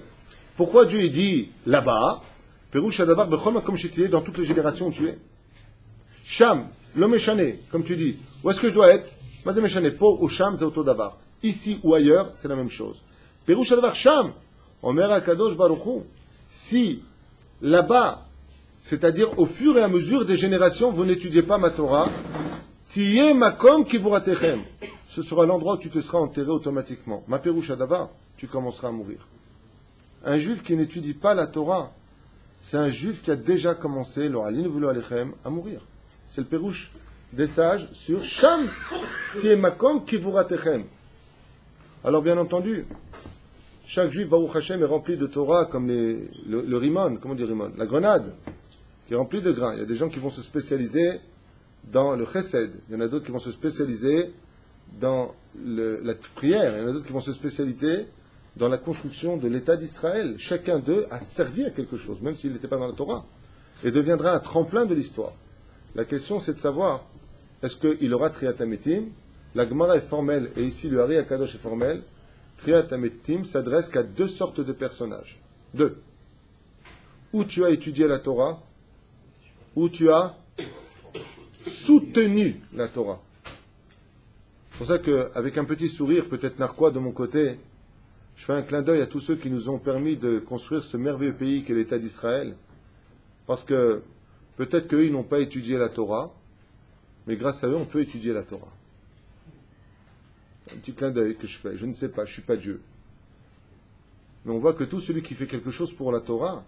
Pourquoi Dieu dit là-bas? Pérouche Adavar, Bechol Makom Shetiye, dans toutes les générations où tu es. Sham, l'homme méchané, comme tu dis. Où est-ce que je dois être? Mazé méchané, po ou Sham, c'est Davar. Ici ou ailleurs, c'est la même chose. Pérouche Adavar, Sham, Omer Akadosh Baruchou. Si, là-bas, c'est-à-dire au fur et à mesure des générations, vous n'étudiez pas ma Torah, Tiye Makom Kivuratechem. Ce sera l'endroit où tu te seras enterré automatiquement. Ma Pérouche Adavar, tu commenceras à mourir. Un juif qui n'étudie pas la Torah, c'est un juif qui a déjà commencé, à mourir. C'est le pérouche des sages sur Sham, Makom Kivuratechem. Alors bien entendu, chaque juif, Baruch Hashem, est rempli de Torah comme le rimon, comment on dit rimon? La grenade, qui est remplie de grains. Il y a des gens qui vont se spécialiser dans le chesed. Il y en a d'autres qui vont se spécialiser dans la prière. Il y en a d'autres qui vont se spécialiser dans la construction de l'État d'Israël. Chacun d'eux a servi à quelque chose, même s'il n'était pas dans la Torah, et deviendra un tremplin de l'histoire. La question, c'est de savoir, est-ce qu'il aura Triat HaMetim? La Gemara est formelle, et ici le Hari HaKadosh est formel. Triat HaMetim s'adresse qu'à deux sortes de personnages. Deux. Où tu as étudié la Torah, où tu as soutenu la Torah. C'est pour ça qu'avec un petit sourire, peut-être narquois de mon côté, je fais un clin d'œil à tous ceux qui nous ont permis de construire ce merveilleux pays qu'est l'État d'Israël. Parce que peut-être qu'eux, ils n'ont pas étudié la Torah, mais grâce à eux, on peut étudier la Torah. Un petit clin d'œil que je fais. Je ne sais pas, je ne suis pas Dieu. Mais on voit que tout celui qui fait quelque chose pour la Torah,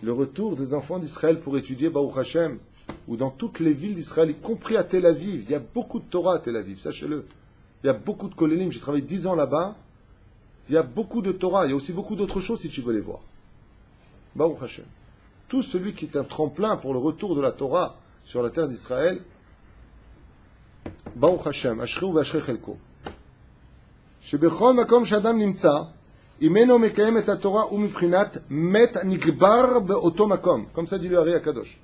le retour des enfants d'Israël pour étudier Baruch Hashem, ou dans toutes les villes d'Israël, y compris à Tel Aviv, il y a beaucoup de Torah à Tel Aviv, sachez-le. Il y a beaucoup de kolélim, j'ai travaillé 10 ans là-bas. Il y a beaucoup de Torah, il y a aussi beaucoup d'autres choses si tu veux les voir. Baruch Hashem. Tout celui qui est un tremplin pour le retour de la Torah sur la terre d'Israël, Baruch Hashem, Ashrei v'ashrei chelko. Shebechol makom shadam nimtza, imeno mekayem et haTorah umibchinat met nigbar be'oto makom. Comme ça dit le Hari HaKadosh.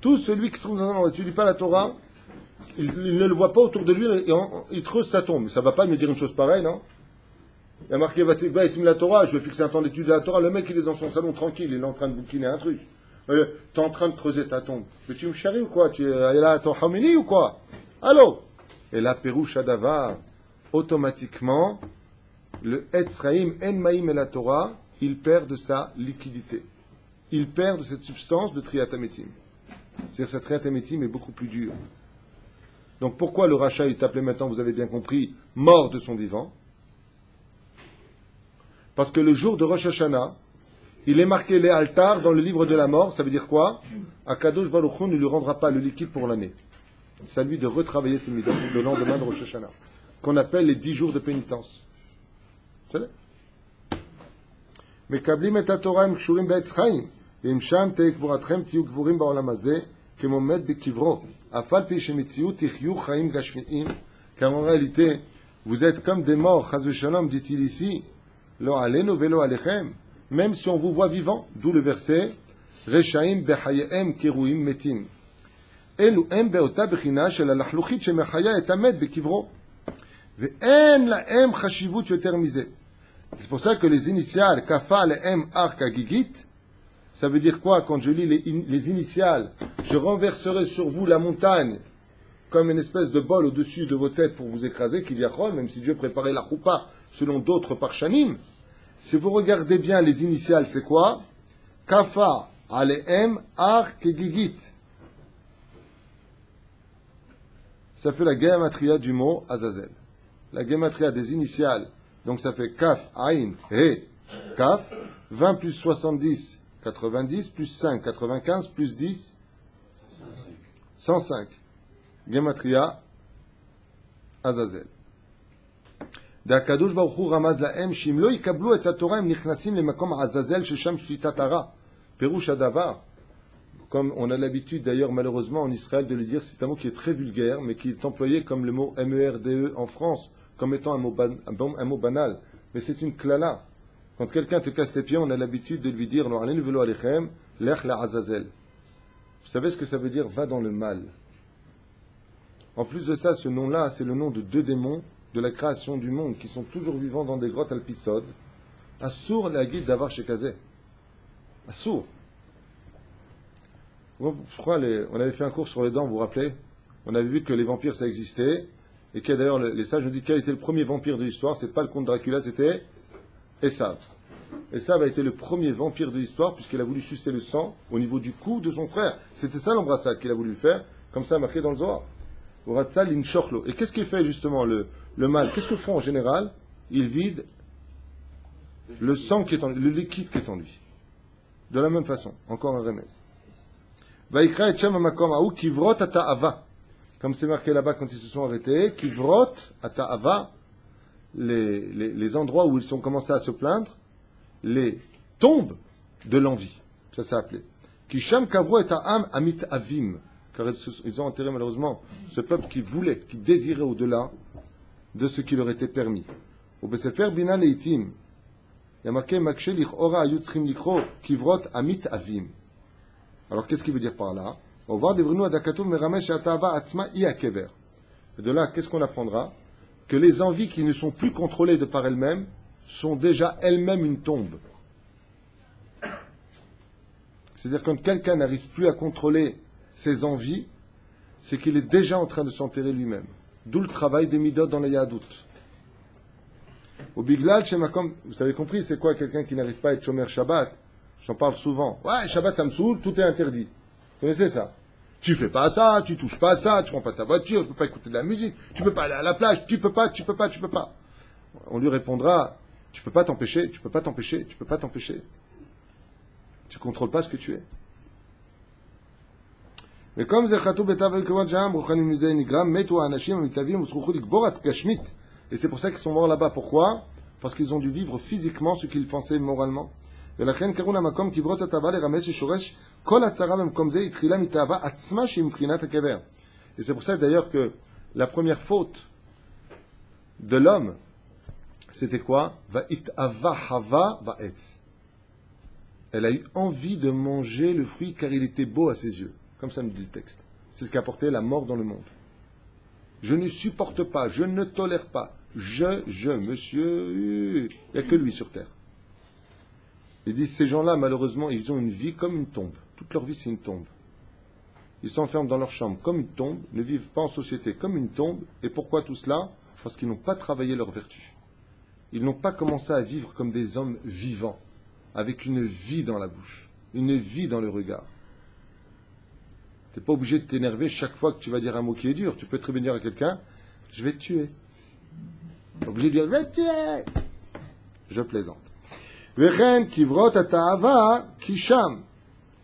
Tout celui qui se trouve dans un endroit où tu ne lis pas la Torah, il ne le voit pas autour de lui, et il creuse sa tombe. Ça ne va pas me dire une chose pareille, non? Il y a marqué, va étudier la Torah, je vais fixer un temps d'étude de la Torah. Le mec, il est dans son salon tranquille, il est en train de bouquiner un truc. Tu es en train de creuser ta tombe. Mais tu me charries ou quoi? Tu es là à ton hamini ou quoi? Allô? Et là, Pérouche Adavar, automatiquement, le Etzraïm, Enmaïm et la Torah, il perd de sa liquidité. Il perd de cette substance de Triat HaMetim. C'est-à-dire que cette Triat HaMetim est beaucoup plus dure. Donc pourquoi le rachat est appelé maintenant, vous avez bien compris, mort de son vivant? Parce que le jour de Rosh Hashanah, il est marqué les altars dans le livre de la mort. Ça veut dire quoi? Akadosh Baruch Hu ne lui rendra pas le liquide pour l'année. C'est à lui de retravailler ses midot le lendemain de Rosh Hashanah, qu'on appelle les 10 jours de pénitence. C'est vrai? מקבלים את התורה הם קשורים בעץ חיים, ואם שם תהיה קבורתכם תהיו קבורים בעולם הזה, כמו מת בקברו, אף על פי שמציאות תחיו חיים גשמיים, car en réalité, vous êtes comme des morts, chas v'shalom, dit-il ici, lo alenu velo alechem, même si on vous voit vivant, d'où le verset, reshaim bechayehem keruim metim. אלו הם באותה בחינה של הלחלוכית שמחיה את המת בקברו, ואין להם חשיבות יותר מזה. C'est pour ça que les initiales Kafa, le M, Ark, Agigit, ça veut dire quoi quand je lis les initiales? Je renverserai sur vous la montagne comme une espèce de bol au-dessus de vos têtes pour vous écraser, qu'il y a même si Dieu préparait la choupa selon d'autres parshanim. Si vous regardez bien les initiales, c'est quoi? Kafa, Alehem, Ark, Gigit. Ça fait la gématria du mot Azazel. La gématria des initiales. Donc ça fait Kaf, Aïn, He, Kaf, 20 plus 70, 90, plus 5, 95, plus 10, 105. Gematria, Azazel. d'Akadosh Baruch Hu ramaz lahem shim lo ikablu et haTorah im nichnasim lemakom azazel shesham shlitat hara. Perush hadavar. Comme on a l'habitude d'ailleurs malheureusement en Israël de le dire, c'est un mot qui est très vulgaire, mais qui est employé comme le mot MERDE en France, comme étant un mot banal. Mais c'est une klala. Quand quelqu'un te casse tes pieds, on a l'habitude de lui dire Lo alenu velo alechem, lech la azazel. Vous savez ce que ça veut dire? Va dans le mal. En plus de ça, ce nom-là, c'est le nom de deux démons de la création du monde qui sont toujours vivants dans des grottes alpisod. Assour la guide d'avoir chez Kazé. Assour. Pourquoi on avait fait un cours sur les dents, vous vous rappelez? On avait vu que les vampires, ça existait. Et que d'ailleurs, les sages nous disent quel était le premier vampire de l'histoire. C'est pas le comte Dracula, c'était Esav. Esav a été le premier vampire de l'histoire puisqu'il a voulu sucer le sang au niveau du cou de son frère. C'était ça l'embrassade qu'il a voulu faire, comme ça marqué dans le Zohar. Et qu'est-ce qu'il fait justement le mal? Qu'est-ce que font en général? Il vide le sang qui est en lui, le liquide qui est en lui. De la même façon, encore un remède. Vaikra et Shem Amakom Aou Kivrot Ata Ava. Comme c'est marqué là-bas quand ils se sont arrêtés, Kivrot Ata Ava, les endroits où ils ont commencé à se plaindre, les tombes de l'envie. Ça s'est appelé. Kisham Kavro et Am Amit Avim. Car ils ont enterré malheureusement ce peuple qui voulait, qui désirait au-delà de ce qui leur était permis. Au Besefer Bina Leitim, il y a marqué Makshe Lichora Ayutzrim Likro Kivrot Amit Avim. Alors qu'est-ce qu'il veut dire par là? On va voir des Bruno Adakatov Meramesh Atava Atzma Iakever. Et de là, qu'est-ce qu'on apprendra? Que les envies qui ne sont plus contrôlées de par elles-mêmes sont déjà elles-mêmes une tombe. C'est-à-dire quand quelqu'un n'arrive plus à contrôler ses envies, c'est qu'il est déjà en train de s'enterrer lui-même. D'où le travail des midot dans la Yahadout. Au Biglal, Shemakom, vous avez compris, c'est quoi quelqu'un qui n'arrive pas à être Shomer Shabbat? J'en parle souvent. Ouais, Shabbat ça me saoule, tout est interdit. Vous connaissez ça? Tu fais pas ça, tu touches pas ça, tu prends pas ta voiture, tu peux pas écouter de la musique, tu peux pas aller à la plage, tu peux pas. On lui répondra, tu peux pas t'empêcher. Tu contrôles pas ce que tu es. Mais comme et c'est pour ça qu'ils sont morts là-bas. Pourquoi? Parce qu'ils ont dû vivre physiquement ce qu'ils pensaient moralement. Et c'est pour ça d'ailleurs que la première faute de l'homme, c'était quoi? Elle a eu envie de manger le fruit car il était beau à ses yeux. Comme ça nous dit le texte. C'est ce qui a apporté la mort dans le monde. Je ne supporte pas, je ne tolère pas. Monsieur, il n'y a que lui sur terre. Ils disent, ces gens-là, malheureusement, ils ont une vie comme une tombe. Toute leur vie, c'est une tombe. Ils s'enferment dans leur chambre comme une tombe, ne vivent pas en société comme une tombe. Et pourquoi tout cela? Parce qu'ils n'ont pas travaillé leur vertu. Ils n'ont pas commencé à vivre comme des hommes vivants, avec une vie dans la bouche, une vie dans le regard. Tu n'es pas obligé de t'énerver chaque fois que tu vas dire un mot qui est dur. Tu peux très bien dire à quelqu'un, je vais te tuer. Obligé de dire, je vais te tuer. Je plaisante.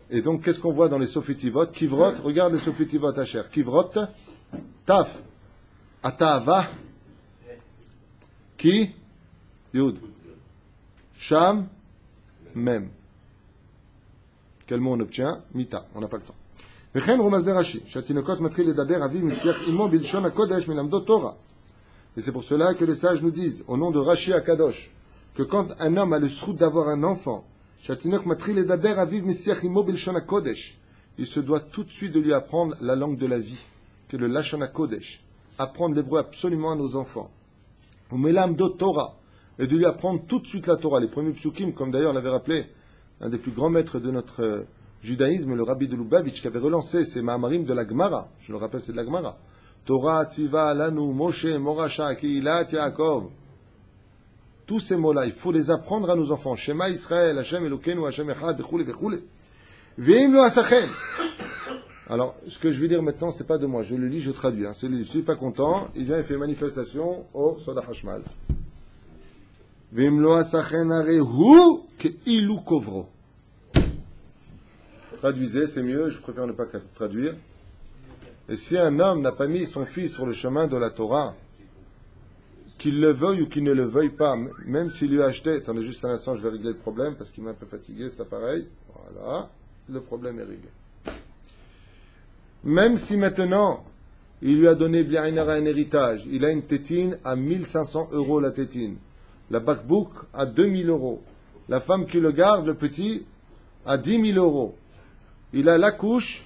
Et donc, qu'est-ce qu'on voit dans les Sofitivot? Kivrot, regarde les Sofitivot Asher. Kivrot, Taf, Atava, Ki, Yud, Sham, Mem. Quel mot on obtient? Mita, on n'a pas le temps. וכן רומז ברש"י, שהתינוקות מתחיל לדבר אביו משיח אמו בלשון הקודש מלמדו תורה. Et c'est pour cela que les sages nous disent, au nom de Rashi Akadosh, que quand un homme a le srout d'avoir un enfant, שהתינוק מתחיל לדבר אביו משיח אמו בלשון הקודש, il se doit tout de suite de lui apprendre la langue de la vie, que le Lashon HaKodesh, apprendre l'hébreu absolument à nos enfants. Ou melamdo Torah, et de lui apprendre tout de suite la Torah. Les premiers psukim, comme d'ailleurs l'avait rappelé un des plus grands maîtres de notre judaïsme, le rabbi de Lubavitch, qui avait relancé ces Mahamarim de la Gemara. Je le rappelle, c'est de la Gemara. Torah, Tziva, Lanu, Moshe, Morasha, Keilat, Yaakov. Tous ces mots-là, il faut les apprendre à nos enfants. Shema Israël, Hashem Elokeinu, Hashem Echad, Bechoule, Bechoule. Ve'im lo asachem. Alors, ce que je vais dire maintenant, c'est pas de moi. Je le lis, je traduis. C'est lui. Je suis pas content. Il vient et fait manifestation au Soda Hashmal. Ve'im lo asachem arehu ke'ilu kovro. Traduisez, c'est mieux, je préfère ne pas traduire. Et si un homme n'a pas mis son fils sur le chemin de la Torah, qu'il le veuille ou qu'il ne le veuille pas, même s'il lui a acheté, attendez juste un instant, je vais régler le problème parce qu'il m'a un peu fatigué cet appareil. Voilà, le problème est réglé. Même si maintenant, il lui a donné bien un héritage, il a une tétine à 1500 € la tétine, la backbook à 2000 €, la femme qui le garde, le petit, à 10 000 €, il a la couche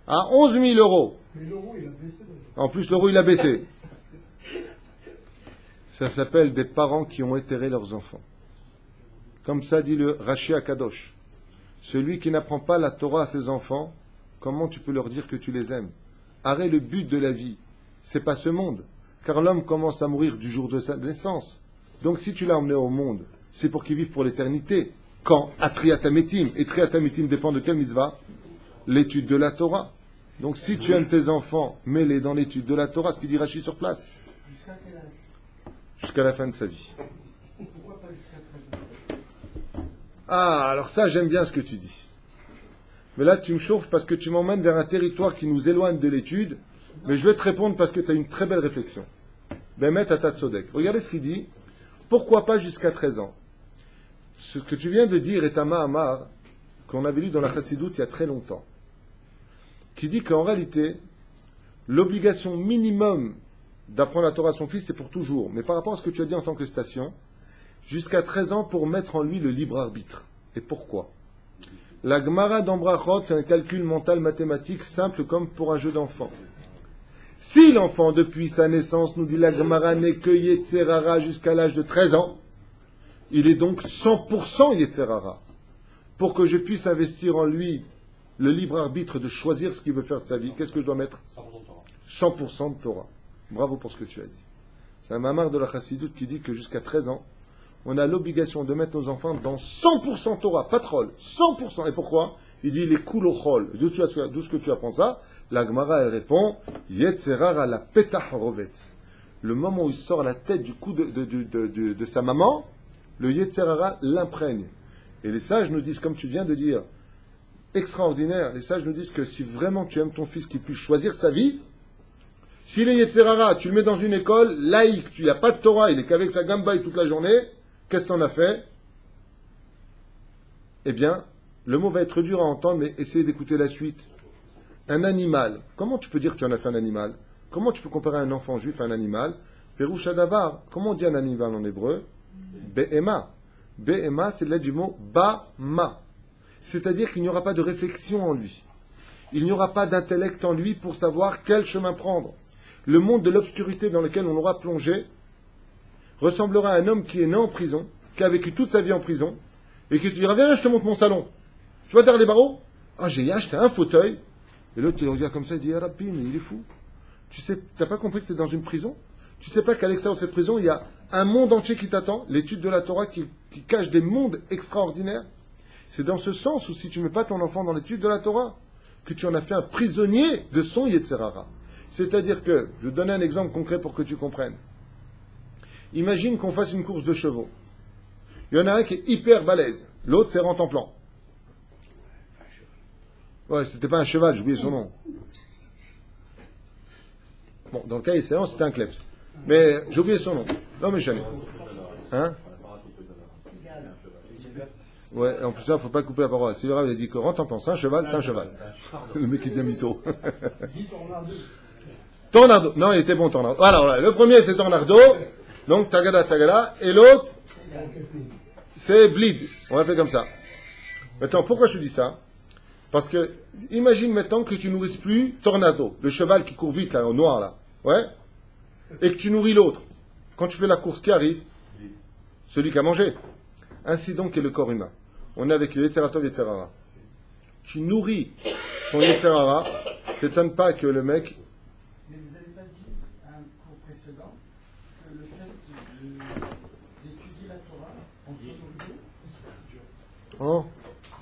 à 11 000 €. Mais l'euro, il a baissé. En plus, l'euro, il a baissé. Ça s'appelle des parents qui ont éthéré leurs enfants. Comme ça dit le Rashi Akadosh. Celui qui n'apprend pas la Torah à ses enfants, comment tu peux leur dire que tu les aimes? Arrête, le but de la vie, c'est pas ce monde. Car l'homme commence à mourir du jour de sa naissance. Donc si tu l'as emmené au monde, c'est pour qu'il vive pour l'éternité. Quand Atriatametim, et Triatametim dépend de quelle mitzvah? L'étude de la Torah. Donc si tu aimes tes enfants, mets-les dans l'étude de la Torah, ce qu'il dit Rashi sur place. Jusqu'à quel âge? Jusqu'à la fin de sa vie. Pourquoi pas jusqu'à 13 ans? Ah, alors ça, j'aime bien ce que tu dis. Mais là, tu me chauffes parce que tu m'emmènes vers un territoire qui nous éloigne de l'étude. Mais je vais te répondre parce que tu as une très belle réflexion. Bemet Atatsodek. Regardez ce qu'il dit. Pourquoi pas jusqu'à 13 ans? Ce que tu viens de dire est un Mahamar qu'on avait lu dans la Chassidoute il y a très longtemps. Qui dit qu'en réalité, l'obligation minimum d'apprendre la Torah à son fils, c'est pour toujours. Mais par rapport à ce que tu as dit en tant que station, jusqu'à 13 ans pour mettre en lui le libre arbitre. Et pourquoi? La Gemara d'Ambrachot, c'est un calcul mental mathématique simple comme pour un jeu d'enfant. Si l'enfant, depuis sa naissance, nous dit la Gemara, n'est que Yetzerara jusqu'à l'âge de 13 ans, il est donc 100% Yetzerara. Pour que je puisse investir en lui le libre arbitre de choisir ce qu'il veut faire de sa vie, qu'est-ce que je dois mettre? 100% de Torah. Bravo pour ce que tu as dit. C'est un mamar de la Chassidoute qui dit que jusqu'à 13 ans, on a l'obligation de mettre nos enfants dans 100% Torah, pas troll, 100%. Et pourquoi? Il dit les kulochol. D'où ce que tu apprends ça? La Gemara, elle répond Yetzerara la petah rovet. Le moment où il sort la tête du cou de sa maman, le Yetzerara l'imprègne. Et les sages nous disent, comme tu viens de dire, extraordinaire, les sages nous disent que si vraiment tu aimes ton fils qu'il puisse choisir sa vie, s'il est Yetzerara, tu le mets dans une école laïque, tu n'y a pas de Torah, il est qu'avec sa gambaye toute la journée, qu'est-ce que t'en as fait? Eh bien, le mot va être dur à entendre, mais essayez d'écouter la suite. Un animal, comment tu peux dire que tu en as fait un animal? Comment tu peux comparer un enfant juif à un animal? Perusha davar, comment on dit un animal en hébreu? Be'ema. Be'ema, c'est l'aide du mot ba-ma. C'est-à-dire qu'il n'y aura pas de réflexion en lui. Il n'y aura pas d'intellect en lui pour savoir quel chemin prendre. Le monde de l'obscurité dans lequel on aura plongé ressemblera à un homme qui est né en prison, qui a vécu toute sa vie en prison, et qui te dira, viens, je te montre mon salon. Tu vois derrière les barreaux? Ah, j'ai acheté un fauteuil. Et l'autre, il regarde comme ça, il dit, ah, Rabbi, mais il est fou. Tu sais, t'as pas compris que tu es dans une prison? Tu sais pas qu'à l'extérieur de cette prison, il y a un monde entier qui t'attend, l'étude de la Torah qui cache des mondes extraordinaires. C'est dans ce sens où si tu ne mets pas ton enfant dans l'étude de la Torah, que tu en as fait un prisonnier de son Yetzerara. C'est-à-dire que, je vais te donner un exemple concret pour que tu comprennes. Imagine qu'on fasse une course de chevaux. Il y en a un qui est hyper balèze, l'autre c'est Rantanplan. Ouais, c'était pas un cheval, j'ai oublié son nom. Bon, dans le cas essayant, c'était un kleps. Mais j'ai oublié son nom. Non, mais j'en ai. Hein? Ouais, en plus, il ne faut pas couper la parole. Si le Rav a dit que Rantanplan, c'est un cheval, c'est un cheval. Le mec, il devient mytho. Tornado. Non, il était bon, Tornado. Voilà, le premier, c'est Tornado. Donc, Tagada. Et l'autre, c'est Bleed. On l'appelle comme ça. Maintenant, pourquoi je te dis ça? Parce que, imagine maintenant que tu nourrisses plus Tornado, le cheval qui court vite, là, au noir, là. Ouais? Et que tu nourris l'autre. Quand tu fais la course, qui arrive? Celui qui a mangé. Ainsi donc est le corps humain. On est avec le Yetzeratov Yetzerara. Tu nourris ton Yetzerara, t'étonnes pas que le mec. Mais vous n'avez pas dit à un cours précédent que le fait d'étudier la Torah, on se nourrit d'eau? Oh?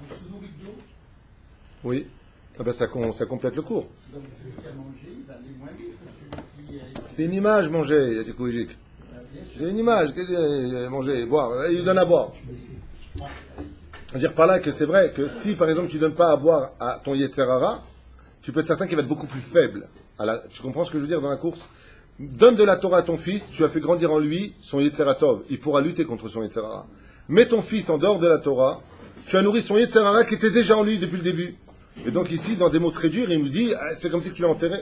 On se nourrit d'eau? Oui. Ah ben ça complète le cours. Donc celui qui a mangé, il va aller moins vite que celui qui a... C'est une image, manger, Yatikouijik. C'est une image, manger, boire, il lui donne à boire. Je veux dire par là que c'est vrai que si par exemple tu ne donnes pas à boire à ton Yetzerara, tu peux être certain qu'il va être beaucoup plus faible. Tu comprends ce que je veux dire dans la course? donne de la Torah à ton fils, tu as fait grandir en lui son Yetzeratov. Il pourra lutter contre son Yetzerara. Mets ton fils en dehors de la Torah, tu as nourri son Yetzerara qui était déjà en lui depuis le début. Et donc ici, dans des mots très durs, il nous dit, c'est comme si tu l'as enterré.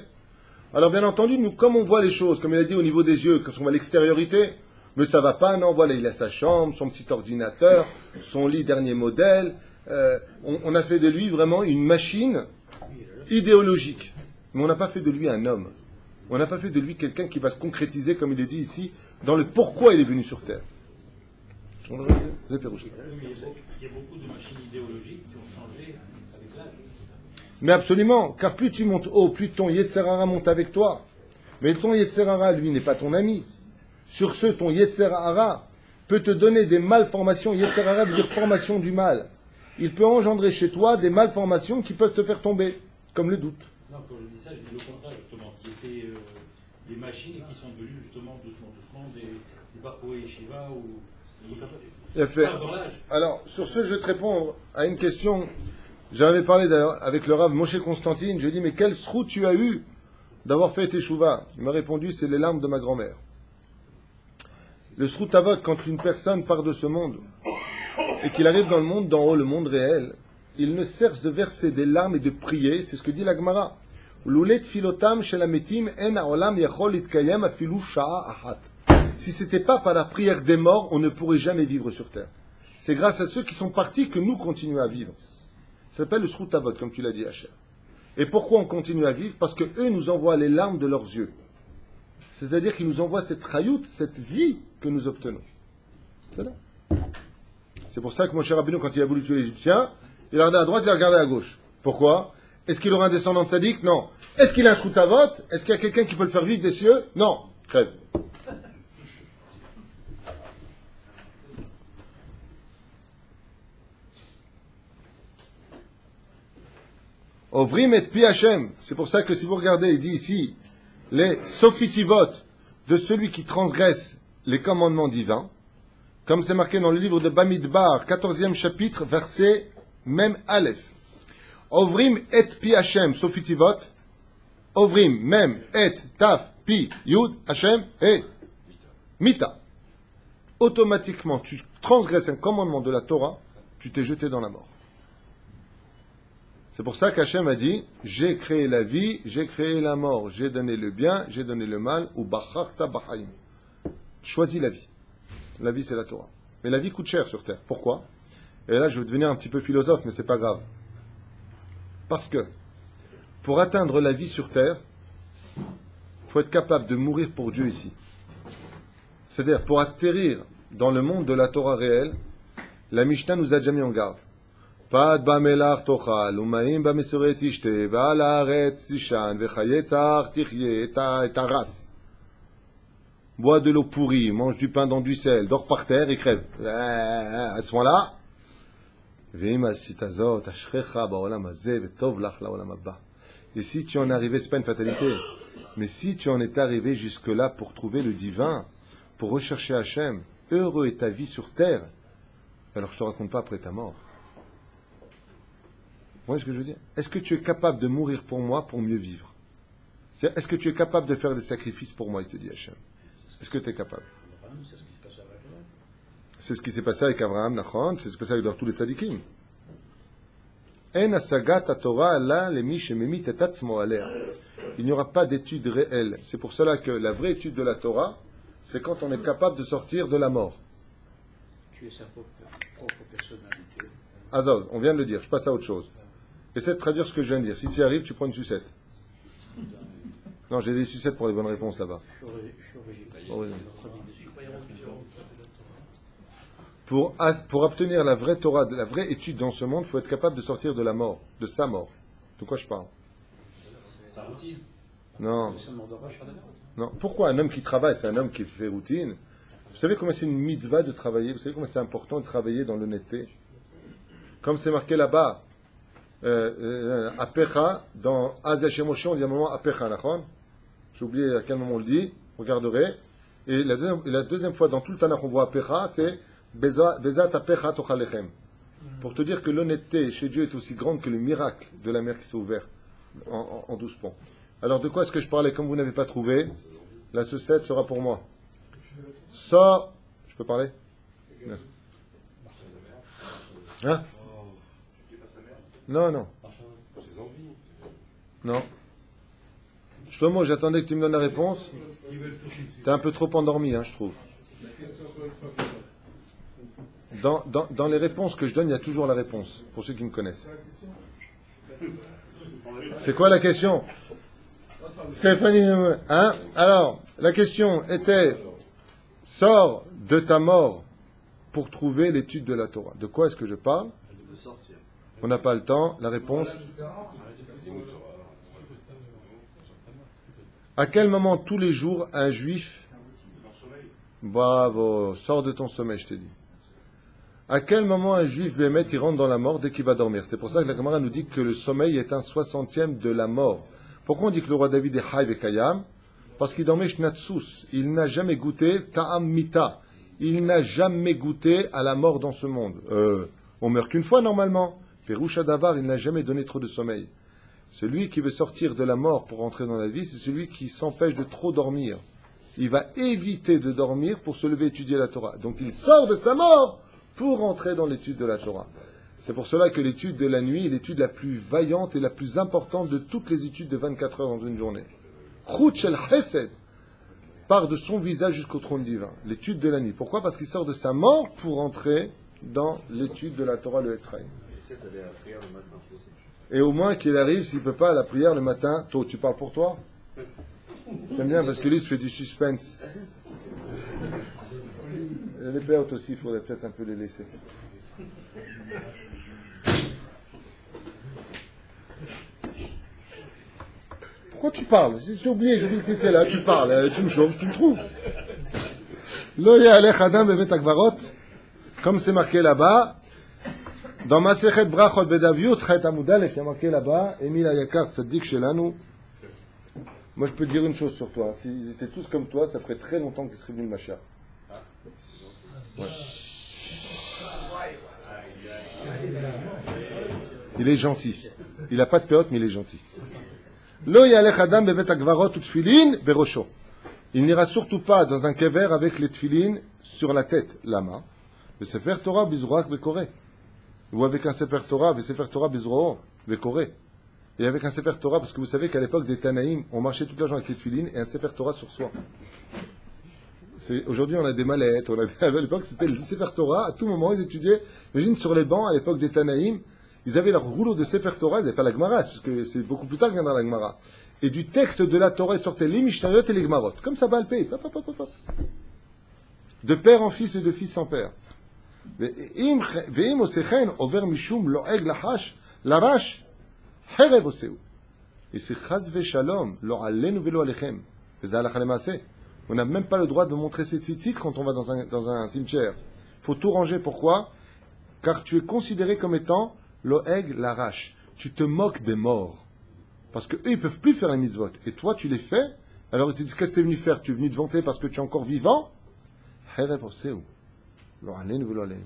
Alors bien entendu, nous, comme on voit les choses, comme il a dit au niveau des yeux, quand on voit l'extériorité, mais ça va pas, non, voilà, il a sa chambre, son petit ordinateur, son lit dernier modèle. On a fait de lui vraiment une machine idéologique. Mais on n'a pas fait de lui un homme. On n'a pas fait de lui quelqu'un qui va se concrétiser, comme il est dit ici, dans le pourquoi il est venu sur Terre. Il y a beaucoup de machines idéologiques qui ont changé avec l'âge. Mais absolument, car plus tu montes haut, plus ton Yetzerara monte avec toi. Mais ton Yetzerara, lui, n'est pas ton ami. Sur ce, ton Yetzerara peut te donner des malformations. Yetzerara veut dire formation du mal. Il peut engendrer chez toi des malformations qui peuvent te faire tomber, comme le doute. Non, quand je dis ça, je dis le contraire, justement, qui étaient des machines et qui sont devenues, justement, doucement, des Bachoé Yeshiva ou... Il a fait. Alors, sur ce, je vais te répondre à une question. J'en avais parlé d'ailleurs avec le Rav Moshe Constantine. Je lui ai dit, mais quel srout tu as eu d'avoir fait Teshuvah? Il m'a répondu, c'est les larmes de ma grand-mère. Le srout avot, quand une personne part de ce monde et qu'il arrive dans le monde d'en haut, le monde réel, il ne cesse de verser des larmes et de prier. C'est ce que dit la Gemara. Si ce n'était pas par la prière des morts, on ne pourrait jamais vivre sur terre. C'est grâce à ceux qui sont partis que nous continuons à vivre. Ça s'appelle le srout avot, comme tu l'as dit, Hacher. Et pourquoi on continue à vivre? Parce qu'eux nous envoient les larmes de leurs yeux. C'est-à-dire qu'ils nous envoient cette rayout, cette vie que nous obtenons. C'est là. C'est pour ça que mon cher Rabbeinu, quand il a voulu tuer l'Égyptien, il a regardé à droite, il a regardé à gauche. Pourquoi? Est-ce qu'il aura un descendant de sadique? Non. Est-ce qu'il a un srout avot? Est-ce qu'il y a quelqu'un qui peut le faire vivre des cieux? Non. Crève. Ovrim et pi Hashem. C'est pour ça que si vous regardez, il dit ici, les sofitivot de celui qui transgresse les commandements divins, comme c'est marqué dans le livre de Bamidbar, 14e chapitre, verset même Aleph. Ovrim et pi Hashem, sofitivot. Ovrim, même, et, taf, pi, yud, Hashem, et mita. Automatiquement, tu transgresses un commandement de la Torah, tu t'es jeté dans la mort. C'est pour ça qu'Hachem a dit, j'ai créé la vie, j'ai créé la mort, j'ai donné le bien, j'ai donné le mal, ou bacharta bachaim. Choisis la vie. La vie, c'est la Torah. Mais la vie coûte cher sur terre. Pourquoi? Et là, je vais devenir un petit peu philosophe, mais c'est pas grave. Parce que, pour atteindre la vie sur terre, il faut être capable de mourir pour Dieu ici. C'est-à-dire, pour atterrir dans le monde de la Torah réelle, la Mishnah nous a déjà mis en garde. Pad b'melach tochal, u'ma'im b'mesoret tishte, v'al haaretz tishan, v'chaye tzar tichye, et ta race. Bois de l'eau pourrie, mange du pain dans du sel, dors par terre et crève. À ce moment-là, et si tu en es arrivé, c'est pas une fatalité, mais si tu en es arrivé jusque-là pour trouver le divin, pour rechercher Hachem, heureux est ta vie sur terre, alors je te raconte pas après ta mort. Vous voyez ce que je veux dire? Est-ce que tu es capable de mourir pour moi pour mieux vivre? Est-ce que tu es capable de faire des sacrifices pour moi, il te dit Hachem? Est-ce que tu es capable? C'est ce qui s'est passé avec Abraham, Nachon, c'est ce qui s'est passé avec tous les tzadikim. Il n'y aura pas d'étude réelle. C'est pour cela que la vraie étude de la Torah, c'est quand on est capable de sortir de la mort. Tu es sa propre personnalité. Azov, on vient de le dire, je passe à autre chose. Essaie de traduire ce que je viens de dire. Si tu y arrives, tu prends une sucette. Non, j'ai des sucettes pour les bonnes réponses là-bas. Pour obtenir la vraie Torah, la vraie étude dans ce monde, il faut être capable de sortir de la mort, de sa mort. De quoi je parle? Non. Non. Pourquoi un homme qui travaille, c'est un homme qui fait routine? Vous savez comment c'est une mitzvah de travailler? Vous savez comment c'est important de travailler dans l'honnêteté? Comme c'est marqué là-bas, Apecha, dans Azia Shemoshe, on dit à un moment Apecha, nachon? J'ai oublié à quel moment on le dit, vous regarderez. Et la deuxième fois dans tout le Tanakh, on voit Apecha, c'est Bezat Apecha Tochalechem. Pour te dire que l'honnêteté chez Dieu est aussi grande que le miracle de la mer qui s'est ouverte en 12 ponts. Alors de quoi est-ce que je parlais? Comme vous n'avez pas trouvé, La sucette sera pour moi. Sors. Je peux parler? Merci. Hein? Non, non. Non. Shlomo, j'attendais que tu me donnes la réponse. T'es un peu trop endormi, hein, je trouve. Dans les réponses que je donne, il y a toujours la réponse, pour ceux qui me connaissent. C'est quoi la question? Stéphanie, hein? Alors, la question était, sors de ta mort pour trouver l'étude de la Torah. De quoi est-ce que je parle? On n'a pas le temps. La réponse? À quel moment tous les jours un juif... Bravo, sors de ton sommeil, je t'ai dit. À quel moment un juif bémet, il rentre dans la mort dès qu'il va dormir? C'est pour ça que la Gemara nous dit que le sommeil est un 60e de la mort. Pourquoi on dit que le roi David est Haïv et Kayam? Parce qu'il dormait Shnatsus. Il n'a jamais goûté Ta'am Mita. Il n'a jamais goûté à la mort dans ce monde. On meurt qu'une fois normalement. Péroucha Davar, il n'a jamais donné trop de sommeil. Celui qui veut sortir de la mort pour rentrer dans la vie, c'est celui qui s'empêche de trop dormir. Il va éviter de dormir pour se lever et étudier la Torah. Donc il sort de sa mort pour rentrer dans l'étude de la Torah. C'est pour cela que l'étude de la nuit est l'étude la plus vaillante et la plus importante de toutes les études de 24 heures dans une journée. Chut shel Chesed part de son visage jusqu'au trône divin. L'étude de la nuit. Pourquoi? Parce qu'il sort de sa mort pour entrer dans l'étude de la Torah, le Etzraïm. Et au moins qu'il arrive, s'il ne peut pas, à la prière le matin. Toi, tu parles pour toi? J'aime bien parce que lui, il se fait du suspense. Et les pères aussi, il faudrait peut-être un peu les laisser. Pourquoi tu parles? J'ai oublié que tu étais là, tu parles, tu me chauffes, tu me trouves. Lo ya'alech adam bevet hakvarot, comme c'est marqué là-bas, dans Masechet Brachot Bedaviut, Chet Amud Aleph, il y a marqué là-bas, Emile Ayakar Tzadik Shelanu. Moi, je peux te dire une chose sur toi. S'ils étaient tous comme toi, ça ferait très longtemps qu'ils seraient venus le Mashiach. Ouais. Il est gentil. Il n'a pas de période, mais il est gentil. Lo yalech adam bevet hakvarot utfilin berosho. Il n'ira surtout pas dans un kever avec les tfilin sur la tête, la main. Le Sefer Torah bizroak bekore. Ou avec un Sefer Torah, le Sefer Torah bizroak bekore. Et avec un Sefer Torah, parce que vous savez qu'à l'époque des Tanaïm, on marchait toute la journée avec les tfilin et un Sefer Torah sur soi. Aujourd'hui, on a des mallettes. À l'époque, c'était le Sefer Torah. À tout moment, ils étudiaient. Imagine sur les bancs, à l'époque des Tanaïm, ils avaient leur rouleau de Sefer Torah. Ils n'avaient pas la Gemara, parce que c'est beaucoup plus tard que viendra la Gemara. Et du texte de la Torah, ils sortaient les Mishnayot et les Gemarot. Comme ça va le payer. De père en fils et de fils en père. Ve'im osechen over mishum lo'eg lahash larash herev oseu. Et c'est chaz ve'shalom lo alenu ve'lo alechem. V'zeh halakha lema'aseh. On n'a même pas le droit de montrer ses tzitzit quand on va dans un cimetière. Il faut tout ranger. Pourquoi? Car tu es considéré comme étant l'oeg larash. Tu te moques des morts. Parce qu'eux, ils ne peuvent plus faire les mitzvot. Et toi, tu les fais. Alors ils te disent, qu'est-ce que tu es venu faire? Tu es venu te vanter parce que tu es encore vivant? Herev oseu. Lo alen velo alen.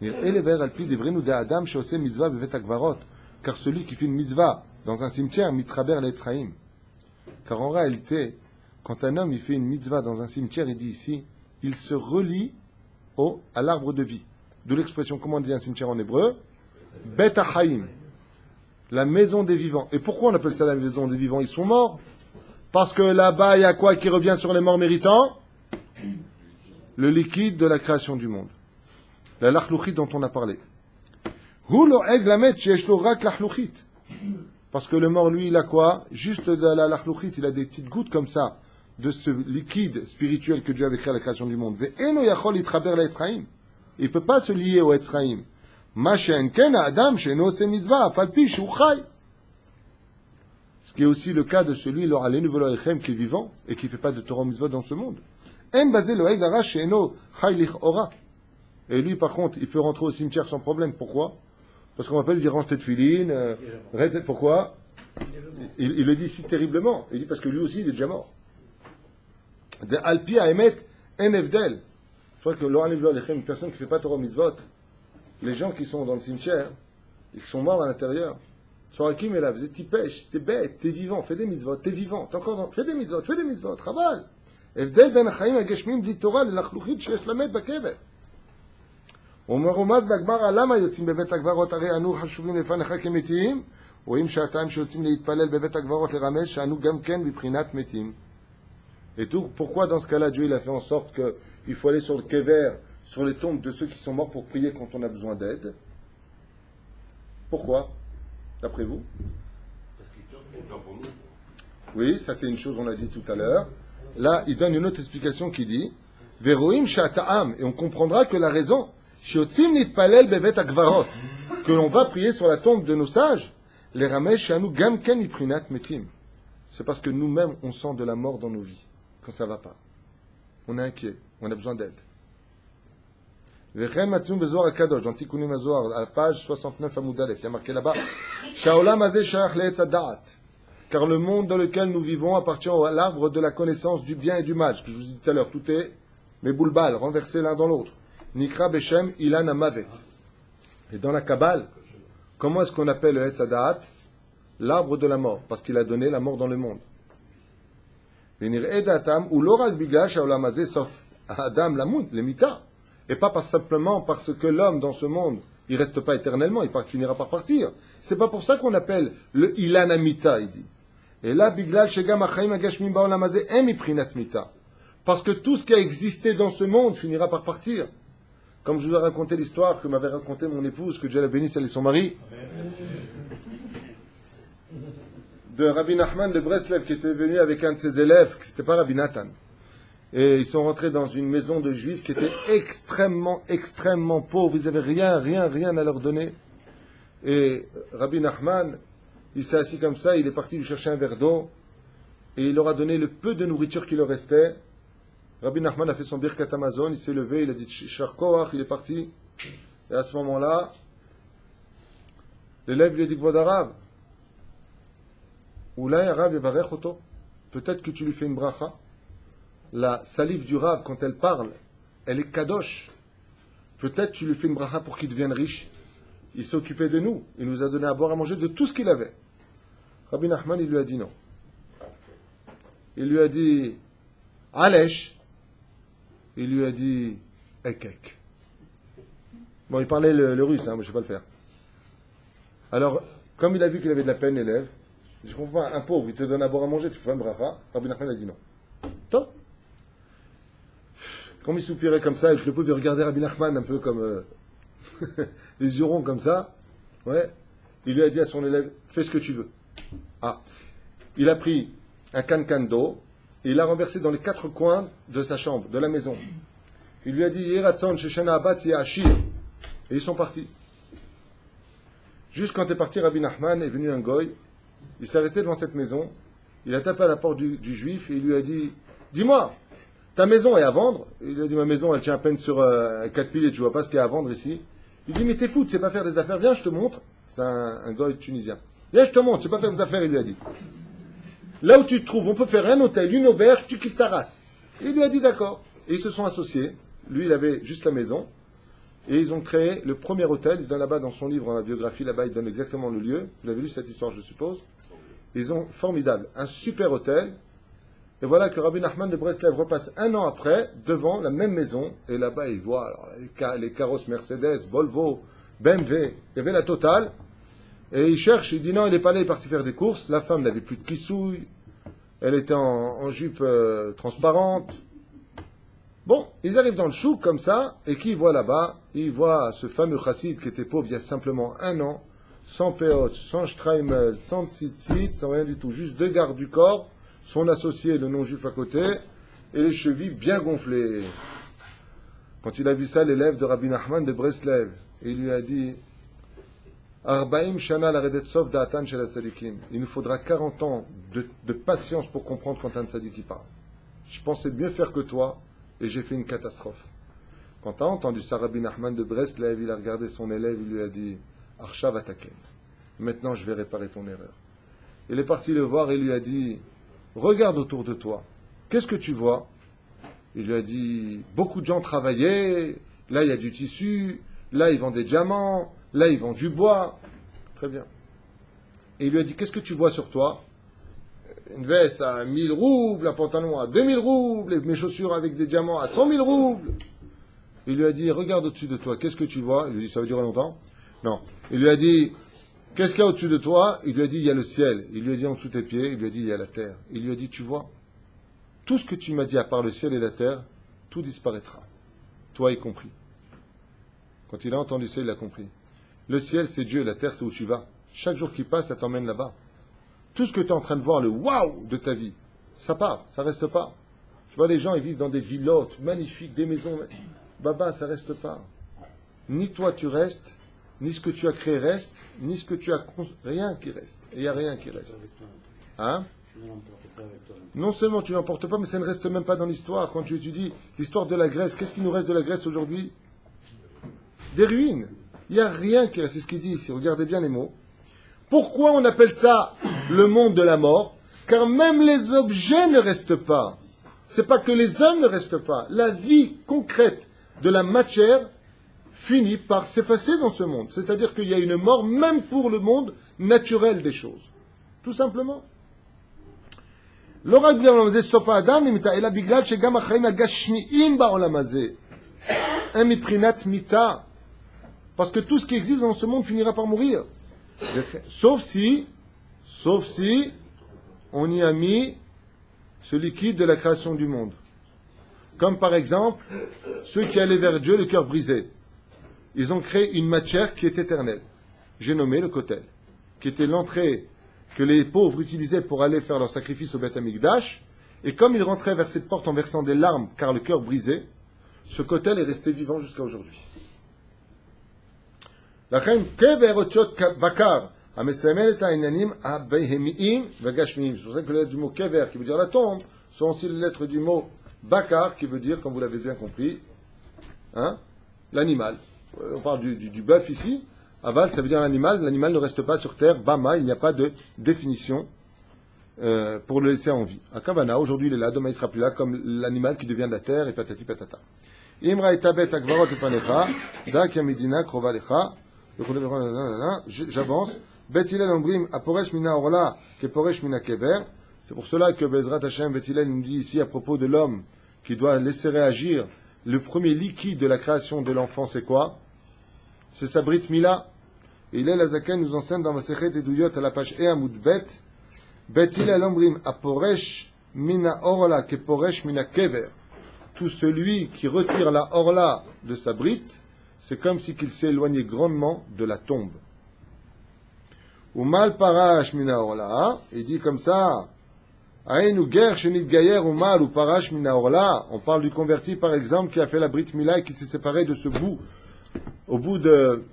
Nir'e lever al pi devrenu de adam she'oseh mitzvah bevet hakvarot. Car celui qui fait une mitzvah dans un cimetière, mitraber l'Etzraïm. Car en réalité, quand un homme il fait une mitzvah dans un cimetière, il dit ici, il se relie à l'arbre de vie. D'où l'expression, comment on dit un cimetière en hébreu? Bet haïm, la maison des vivants. Et pourquoi on appelle ça la maison des vivants? Ils sont morts. Parce que là-bas, il y a quoi qui revient sur les morts méritants? Le liquide de la création du monde. La lachlouchit dont on a parlé. Parce que le mort, lui, il a quoi? Juste de la lachlouchit, il a des petites gouttes comme ça de ce liquide spirituel que Dieu avait créé à la création du monde. Il ne peut pas se lier au Etzraïm. Ce qui est aussi le cas de celui qui est vivant et qui ne fait pas de Torah mitzvah dans ce monde. Et lui, par contre, il peut rentrer au cimetière sans problème. Pourquoi? Parce qu'on va pas lui dire range tes tefilines. Pourquoi? Il le dit si terriblement. Il dit parce que lui aussi, il est déjà mort. De Alpi à Emet, en Evdel. Je crois que une personne qui ne fait pas Torah mitzvot, les gens qui sont dans le cimetière, ils sont morts à l'intérieur. Sorakim est là, vous êtes t'y pêches, t'es bête, t'es vivant, fais des mitzvot, t'es vivant, t'es encore dans... fais des mitzvot, travaille. הבדל בין החיים הגשמיים בלי תורה ללחלוכית שיש למת בקבר. אומר רומז בגמרא, למה יוצאים בבית הקברות? הרי אנו חשובים לפניך כמתים, רואים שעתיים שיוצאים להתפלל בבית הקברות לרמז, שאנו גם כן מבחינת מתים. Et tout, pourquoi dans ce cas-là, Dieu il a fait en sorte qu'il faut aller sur le kever, sur les tombes de ceux qui sont morts pour prier quand on a besoin d'aide? Pourquoi, d'après vous? Parce qu'il pleure pour nous. Oui, ça c'est une chose, on l'a dit tout à l'heure. Là, il donne une autre explication qui dit Veroim Shata'am, et on comprendra que la raison, Shiotzim Nitpalel Bevet Akvarot, que l'on va prier sur la tombe de nos sages, les Ramesh Shanu Gamken Iprinat Metim. C'est parce que nous-mêmes, on sent de la mort dans nos vies, quand ça ne va pas. On est inquiet, on a besoin d'aide. Vechem Matzum Bezoar Akadosh, dans Tikkunim Azoar, à la page 69 à Moudalef, il y a marqué là-bas Shaolam Azeh Shach Le'etz Da'at. Car le monde dans lequel nous vivons appartient à l'arbre de la connaissance du bien et du mal. Ce que je vous ai dit tout à l'heure, tout est méboulbal, renversé l'un dans l'autre. Nikra Beshem Ilan Amavet. Et dans la Kabbale, comment est-ce qu'on appelle le Etz Hadaat? L'arbre de la mort, parce qu'il a donné la mort dans le monde. Venir Edatam ou l'orak bigash haolam hazeh sauf Adam lamoun, le mita. Et pas simplement parce que l'homme dans ce monde, il reste pas éternellement, il finira par partir. C'est pas pour ça qu'on appelle le Ilan Amita, il dit. Et là, Biglal Shegam Achaim Agashmim Baolam Hazeh Em Iprinat Mita. Parce que tout ce qui a existé dans ce monde finira par partir. Comme je vous ai raconté l'histoire que m'avait raconté mon épouse, que Dieu la bénisse, elle et son mari, de Rabbi Nachman de Breslev, qui était venu avec un de ses élèves, qui n'était pas Rabbi Nathan. Et ils sont rentrés dans une maison de juifs qui était extrêmement, extrêmement pauvre. Ils n'avaient rien à leur donner. Et Rabbi Nachman, il s'est assis comme ça, il est parti lui chercher un verre d'eau, et il leur a donné le peu de nourriture qui leur restait. Rabbi Nachman a fait son birkat Amazon, il s'est levé, il a dit Shar Koach, il est parti. Et à ce moment-là, l'élève lui a dit Kvod Arav, Oulay Arav Yevarech Oto, peut-être que tu lui fais une bracha. La salive du Rav, quand elle parle, elle est kadosh. Peut-être tu lui fais une bracha pour qu'il devienne riche. Il s'est occupé de nous. Il nous a donné à boire, à manger de tout ce qu'il avait. Rabbi Nachman, il lui a dit non. Il lui a dit Alesh. Il lui a dit Ekek. Bon, il parlait le russe, hein, mais je ne sais pas le faire. Alors, comme il a vu qu'il avait de la peine, l'élève, je comprends pas, un pauvre, il te donne à boire, à manger, tu fais un bracha. Rabbi Nachman a dit non. Top. Comme il soupirait comme ça, et que le pauvre regardait Rabbi Nachman un peu comme les yeux ronds comme ça, ouais, il lui a dit à son élève, fais ce que tu veux. Ah, il a pris un cancan d'eau et il l'a renversé dans les quatre coins de sa chambre, de la maison. Il lui a dit, Yeratzon Sheshana Abat Yashir. Et ils sont partis. Juste quand est parti, Rabbi Nachman est venu un goy, il s'est resté devant cette maison, il a tapé à la porte du juif et il lui a dit, dis-moi, ta maison est à vendre? Il lui a dit, ma maison, elle tient à peine sur 4 piliers, tu vois pas ce qu'il y a à vendre ici. Il dit, mais t'es fou, tu sais pas faire des affaires, viens, je te montre. C'est un goy tunisien. Viens, je te montre, tu sais pas faire des affaires, il lui a dit. Là où tu te trouves, on peut faire un hôtel, une auberge, tu kiffes ta race. Il lui a dit, d'accord. Et ils se sont associés. Lui, il avait juste la maison. Et ils ont créé le premier hôtel. Il donne là-bas, dans son livre, dans la biographie, là-bas, il donne exactement le lieu. Vous avez lu cette histoire, je suppose. Ils ont, formidable, un super hôtel. Et voilà que Rabbi Nachman de Breslev repasse un an après devant la même maison. Et là-bas, il voit alors, les carrosses Mercedes, Volvo, BMW. Il y avait la totale. Et il cherche, il dit non, il n'est pas là, il est parti faire des courses. La femme n'avait plus de kissouille. Elle était en jupe transparente. Bon, ils arrivent dans le chouk comme ça. Et qui voit là-bas? Il voit ce fameux chassid qui était pauvre il y a simplement un an. Sans péot, sans streimel, sans tzitzit, sans rien du tout. Juste 2 gardes du corps. Son associé, le non-juif à côté, et les chevilles bien gonflées. Quand il a vu ça, l'élève de Rabbi Nachman de Breslev, il lui a dit Arbaim shana laredet sof da'atan shel tzadikim. Il nous faudra 40 ans de patience pour comprendre quand un tzadik parle. Je pensais mieux faire que toi, et j'ai fait une catastrophe. Quand tu as entendu ça, Rabbi Nachman de Breslev, il a regardé son élève, il lui a dit Arshav ataken. Maintenant, je vais réparer ton erreur. Il est parti le voir et lui a dit regarde autour de toi. Qu'est-ce que tu vois? Il lui a dit, beaucoup de gens travaillaient, là il y a du tissu, là ils vendent des diamants, là ils vendent du bois. Très bien. Et il lui a dit, qu'est-ce que tu vois sur toi? Une veste à 1000 roubles, un pantalon à 2000 roubles, et mes chaussures avec des diamants à 100 000 roubles. Il lui a dit, regarde au-dessus de toi, qu'est-ce que tu vois? Il lui a dit, ça va durer longtemps? Non. Il lui a dit, qu'est-ce qu'il y a au-dessus de toi? Il lui a dit, il y a le ciel. Il lui a dit, en dessous de tes pieds. Il lui a dit, il y a la terre. Il lui a dit, tu vois, tout ce que tu m'as dit à part le ciel et la terre, tout disparaîtra. Toi y compris. Quand il a entendu ça, il a compris. Le ciel, c'est Dieu, la terre, c'est où tu vas. Chaque jour qui passe, ça t'emmène là-bas. Tout ce que tu es en train de voir, le waouh de ta vie, ça part, ça reste pas. Tu vois, les gens, ils vivent dans des villottes magnifiques, des maisons. Baba, ça reste pas. Ni toi tu restes, ni ce que tu as créé reste, ni ce que tu as construit. Rien qui reste. Il n'y a rien qui reste. Hein? Non seulement tu l'emportes pas, mais ça ne reste même pas dans l'histoire. Quand tu étudies l'histoire de la Grèce, qu'est-ce qui nous reste de la Grèce aujourd'hui? Des ruines. Il n'y a rien qui reste. C'est ce qu'il dit ici. Regardez bien les mots. Pourquoi on appelle ça le monde de la mort? Car même les objets ne restent pas. C'est pas que les hommes ne restent pas. La vie concrète de la matière finit par s'effacer dans ce monde. C'est-à-dire qu'il y a une mort même pour le monde naturel des choses. Tout simplement. Parce que tout ce qui existe dans ce monde finira par mourir. Sauf si on y a mis ce liquide de la création du monde. Comme par exemple, ceux qui allaient vers Dieu, le cœur brisé. Ils ont créé une matière qui est éternelle. J'ai nommé le kotel, qui était l'entrée que les pauvres utilisaient pour aller faire leur sacrifice au Beth Amikdash. Et comme ils rentraient vers cette porte en versant des larmes, car le cœur brisé, ce kotel est resté vivant jusqu'à aujourd'hui. La reine kever otiot bakar. C'est pour ça que les lettres du mot kever, qui veut dire la tombe, sont aussi les lettres du mot bakar, qui veut dire, comme vous l'avez bien compris, hein, l'animal. On parle du bœuf ici. Aval, ça veut dire l'animal. L'animal ne reste pas sur terre. Bama, il n'y a pas de définition pour le laisser en vie. À Kavana, aujourd'hui il est là, demain il sera plus là, comme l'animal qui devient de la terre, et patati patata. Imra etabet akvarot epanecha, dak yamidina krova lecha. J'avance. Bet Hillel ombrim aporesh mina orla keporesh mina kever. C'est pour cela que Bezrat Hashem Bet Hillel nous dit ici à propos de l'homme qui doit laisser réagir. Le premier liquide de la création de l'enfant, c'est quoi? C'est sa Brit Mila. Et Hillel Azaken nous enseigne dans Masechet Eduyot à la page E Amud Bet. Bet Hillel ombrim aporesh mina orla keporesh mina kever. Tout celui qui retire la orla de sa Brit, c'est comme si qu'il s'est éloigné grandement de la tombe. Ou mal parash mina orla, il dit comme ça, aïnu ger shenit gayer ou mal ou parash mina orla. On parle du converti par exemple qui a fait la Brit Mila et qui s'est séparé de ce bout, au bout de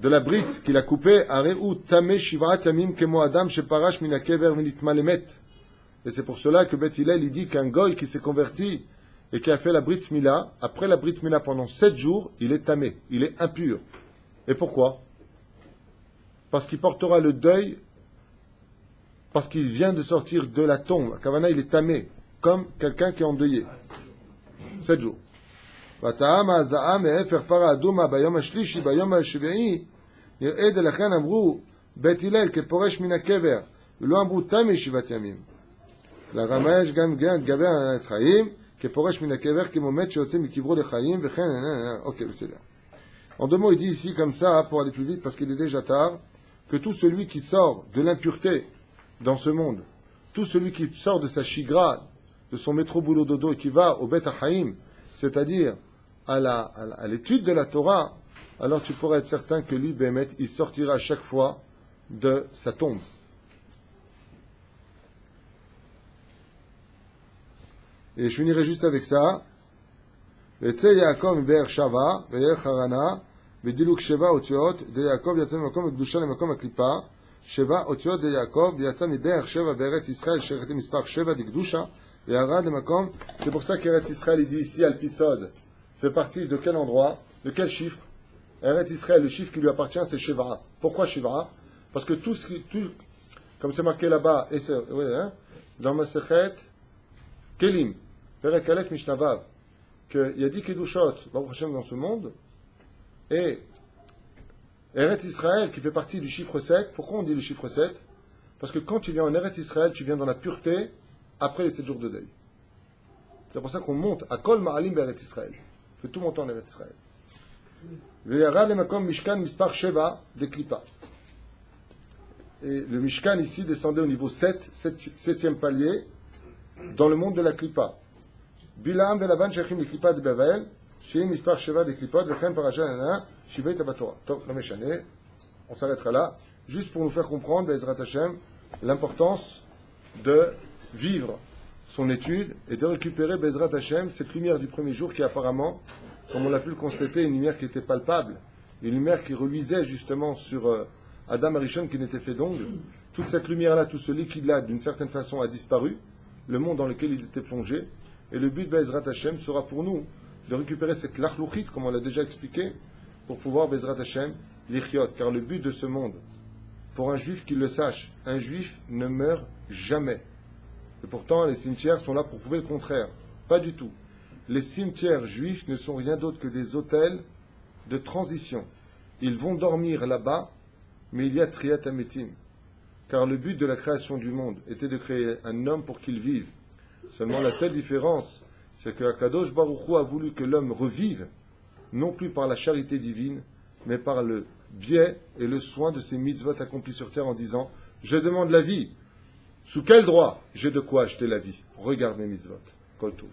la Brit qu'il a coupé, areu tamé shivra tamim kemo adam she parash mina kever minit malemet. Et c'est pour cela que Bet Hillel il dit qu'un goy qui s'est converti et qui a fait la Brit Mila, après la Brit Mila pendant 7 jours, il est tamé, il est impur. Et pourquoi? Parce qu'il portera le deuil, parce qu'il vient de sortir de la tombe. Kavana, il est tamé, comme quelqu'un qui est endeuillé. 7 jours. ותעם ההזעה מאפר פרה אדומה ביום השלישי, ביום השביעי, נראה דלכן אמרו בית הלל כפורש מן הקבר, ולא אמרו תמי 7 ימים. לרמה יש גם גבר על העץ חיים, כפורש מן הקבר, כמו מת שיוצא מקברו לחיים, וכן, ok, בסדר. En 2 mots, il dit ici comme ça, pour aller plus vite, parce qu'il est déjà tard, que tout celui qui sort de l'impureté dans ce monde, tout celui qui sort de sa shigra, de son métro boulot dodo, et qui va au Bet HaChaim, c'est-à-dire à l'étude de la Torah, alors tu pourrais être certain que lui, Bémet, il sortira à chaque fois de sa tombe. Et je finirai juste avec ça. ויצא יעקב מבאר שבע, וילך חרנה, בדילוק 7 אותיות, דיעקב יצא ממקום הקדושה למקום הקליפה, 7 אותיות דיעקב, ויצא מבאר שבע בארץ ישראל, שרתי מספר 7 דקדושה, וירד למקום. C'est pour ça qu'Eretz Israël, il dit ici, Alpisod, fait partie de quel endroit, de quel chiffre? Eretz Israël, le chiffre qui lui appartient, c'est Sheva. Pourquoi Sheva? Parce que tout, comme c'est marqué là-bas, et c'est, oui, hein, dans Masechet Kelim, Perek Aleph Mishnavav, qu'il y a 10 Kedushot, Baruch Hashem, dans ce monde, et Eretz Israël, qui fait partie du chiffre 7, pourquoi on dit le chiffre 7? Parce que quand tu viens en Eretz Israël, tu viens dans la pureté après les 7 jours de deuil. C'est pour ça qu'on monte à Kol Ma'alim Eretz Israël. On fait tout monter en Eretz Israël. Ve'yara lemakom Mishkan Mispar Sheva de Klippa. Et le Mishkan ici descendait au niveau 7, 7e palier, dans le monde de la Klippa. Bilam ve'Lavan shechim le Klippa de Bavel, sheim Mispar Sheva de Klippot, ve'chen parasha nana, shivei tabatora. Top, la méchané. On s'arrêtera là, juste pour nous faire comprendre, Be'ezrat Hashem, l'importance de vivre son étude et de récupérer Be'ezrat Hashem, cette lumière du premier jour qui apparemment, comme on l'a pu le constater, une lumière qui était palpable, une lumière qui reluisait justement sur Adam Arishon qui n'était fait d'ongles. Toute cette lumière-là, tout ce liquide-là, d'une certaine façon, a disparu, le monde dans lequel il était plongé, et le but de Be'ezrat Hashem sera pour nous de récupérer cette lachlouchit, comme on l'a déjà expliqué, pour pouvoir Be'ezrat Hashem l'ichyot, car le but de ce monde, pour un juif qui le sache, un juif ne meurt jamais. Et pourtant, les cimetières sont là pour prouver le contraire. Pas du tout. Les cimetières juifs ne sont rien d'autre que des hôtels de transition. Ils vont dormir là-bas, mais il y a Triat Ametim. Car le but de la création du monde était de créer un homme pour qu'il vive. Seulement la seule différence, c'est que Akadosh Baruch Hu a voulu que l'homme revive, non plus par la charité divine, mais par le biais et le soin de ces mitzvot accomplis sur terre en disant « Je demande la vie. Sous quel droit j'ai de quoi acheter la vie ? Regarde mes mitzvot. Kol Tov.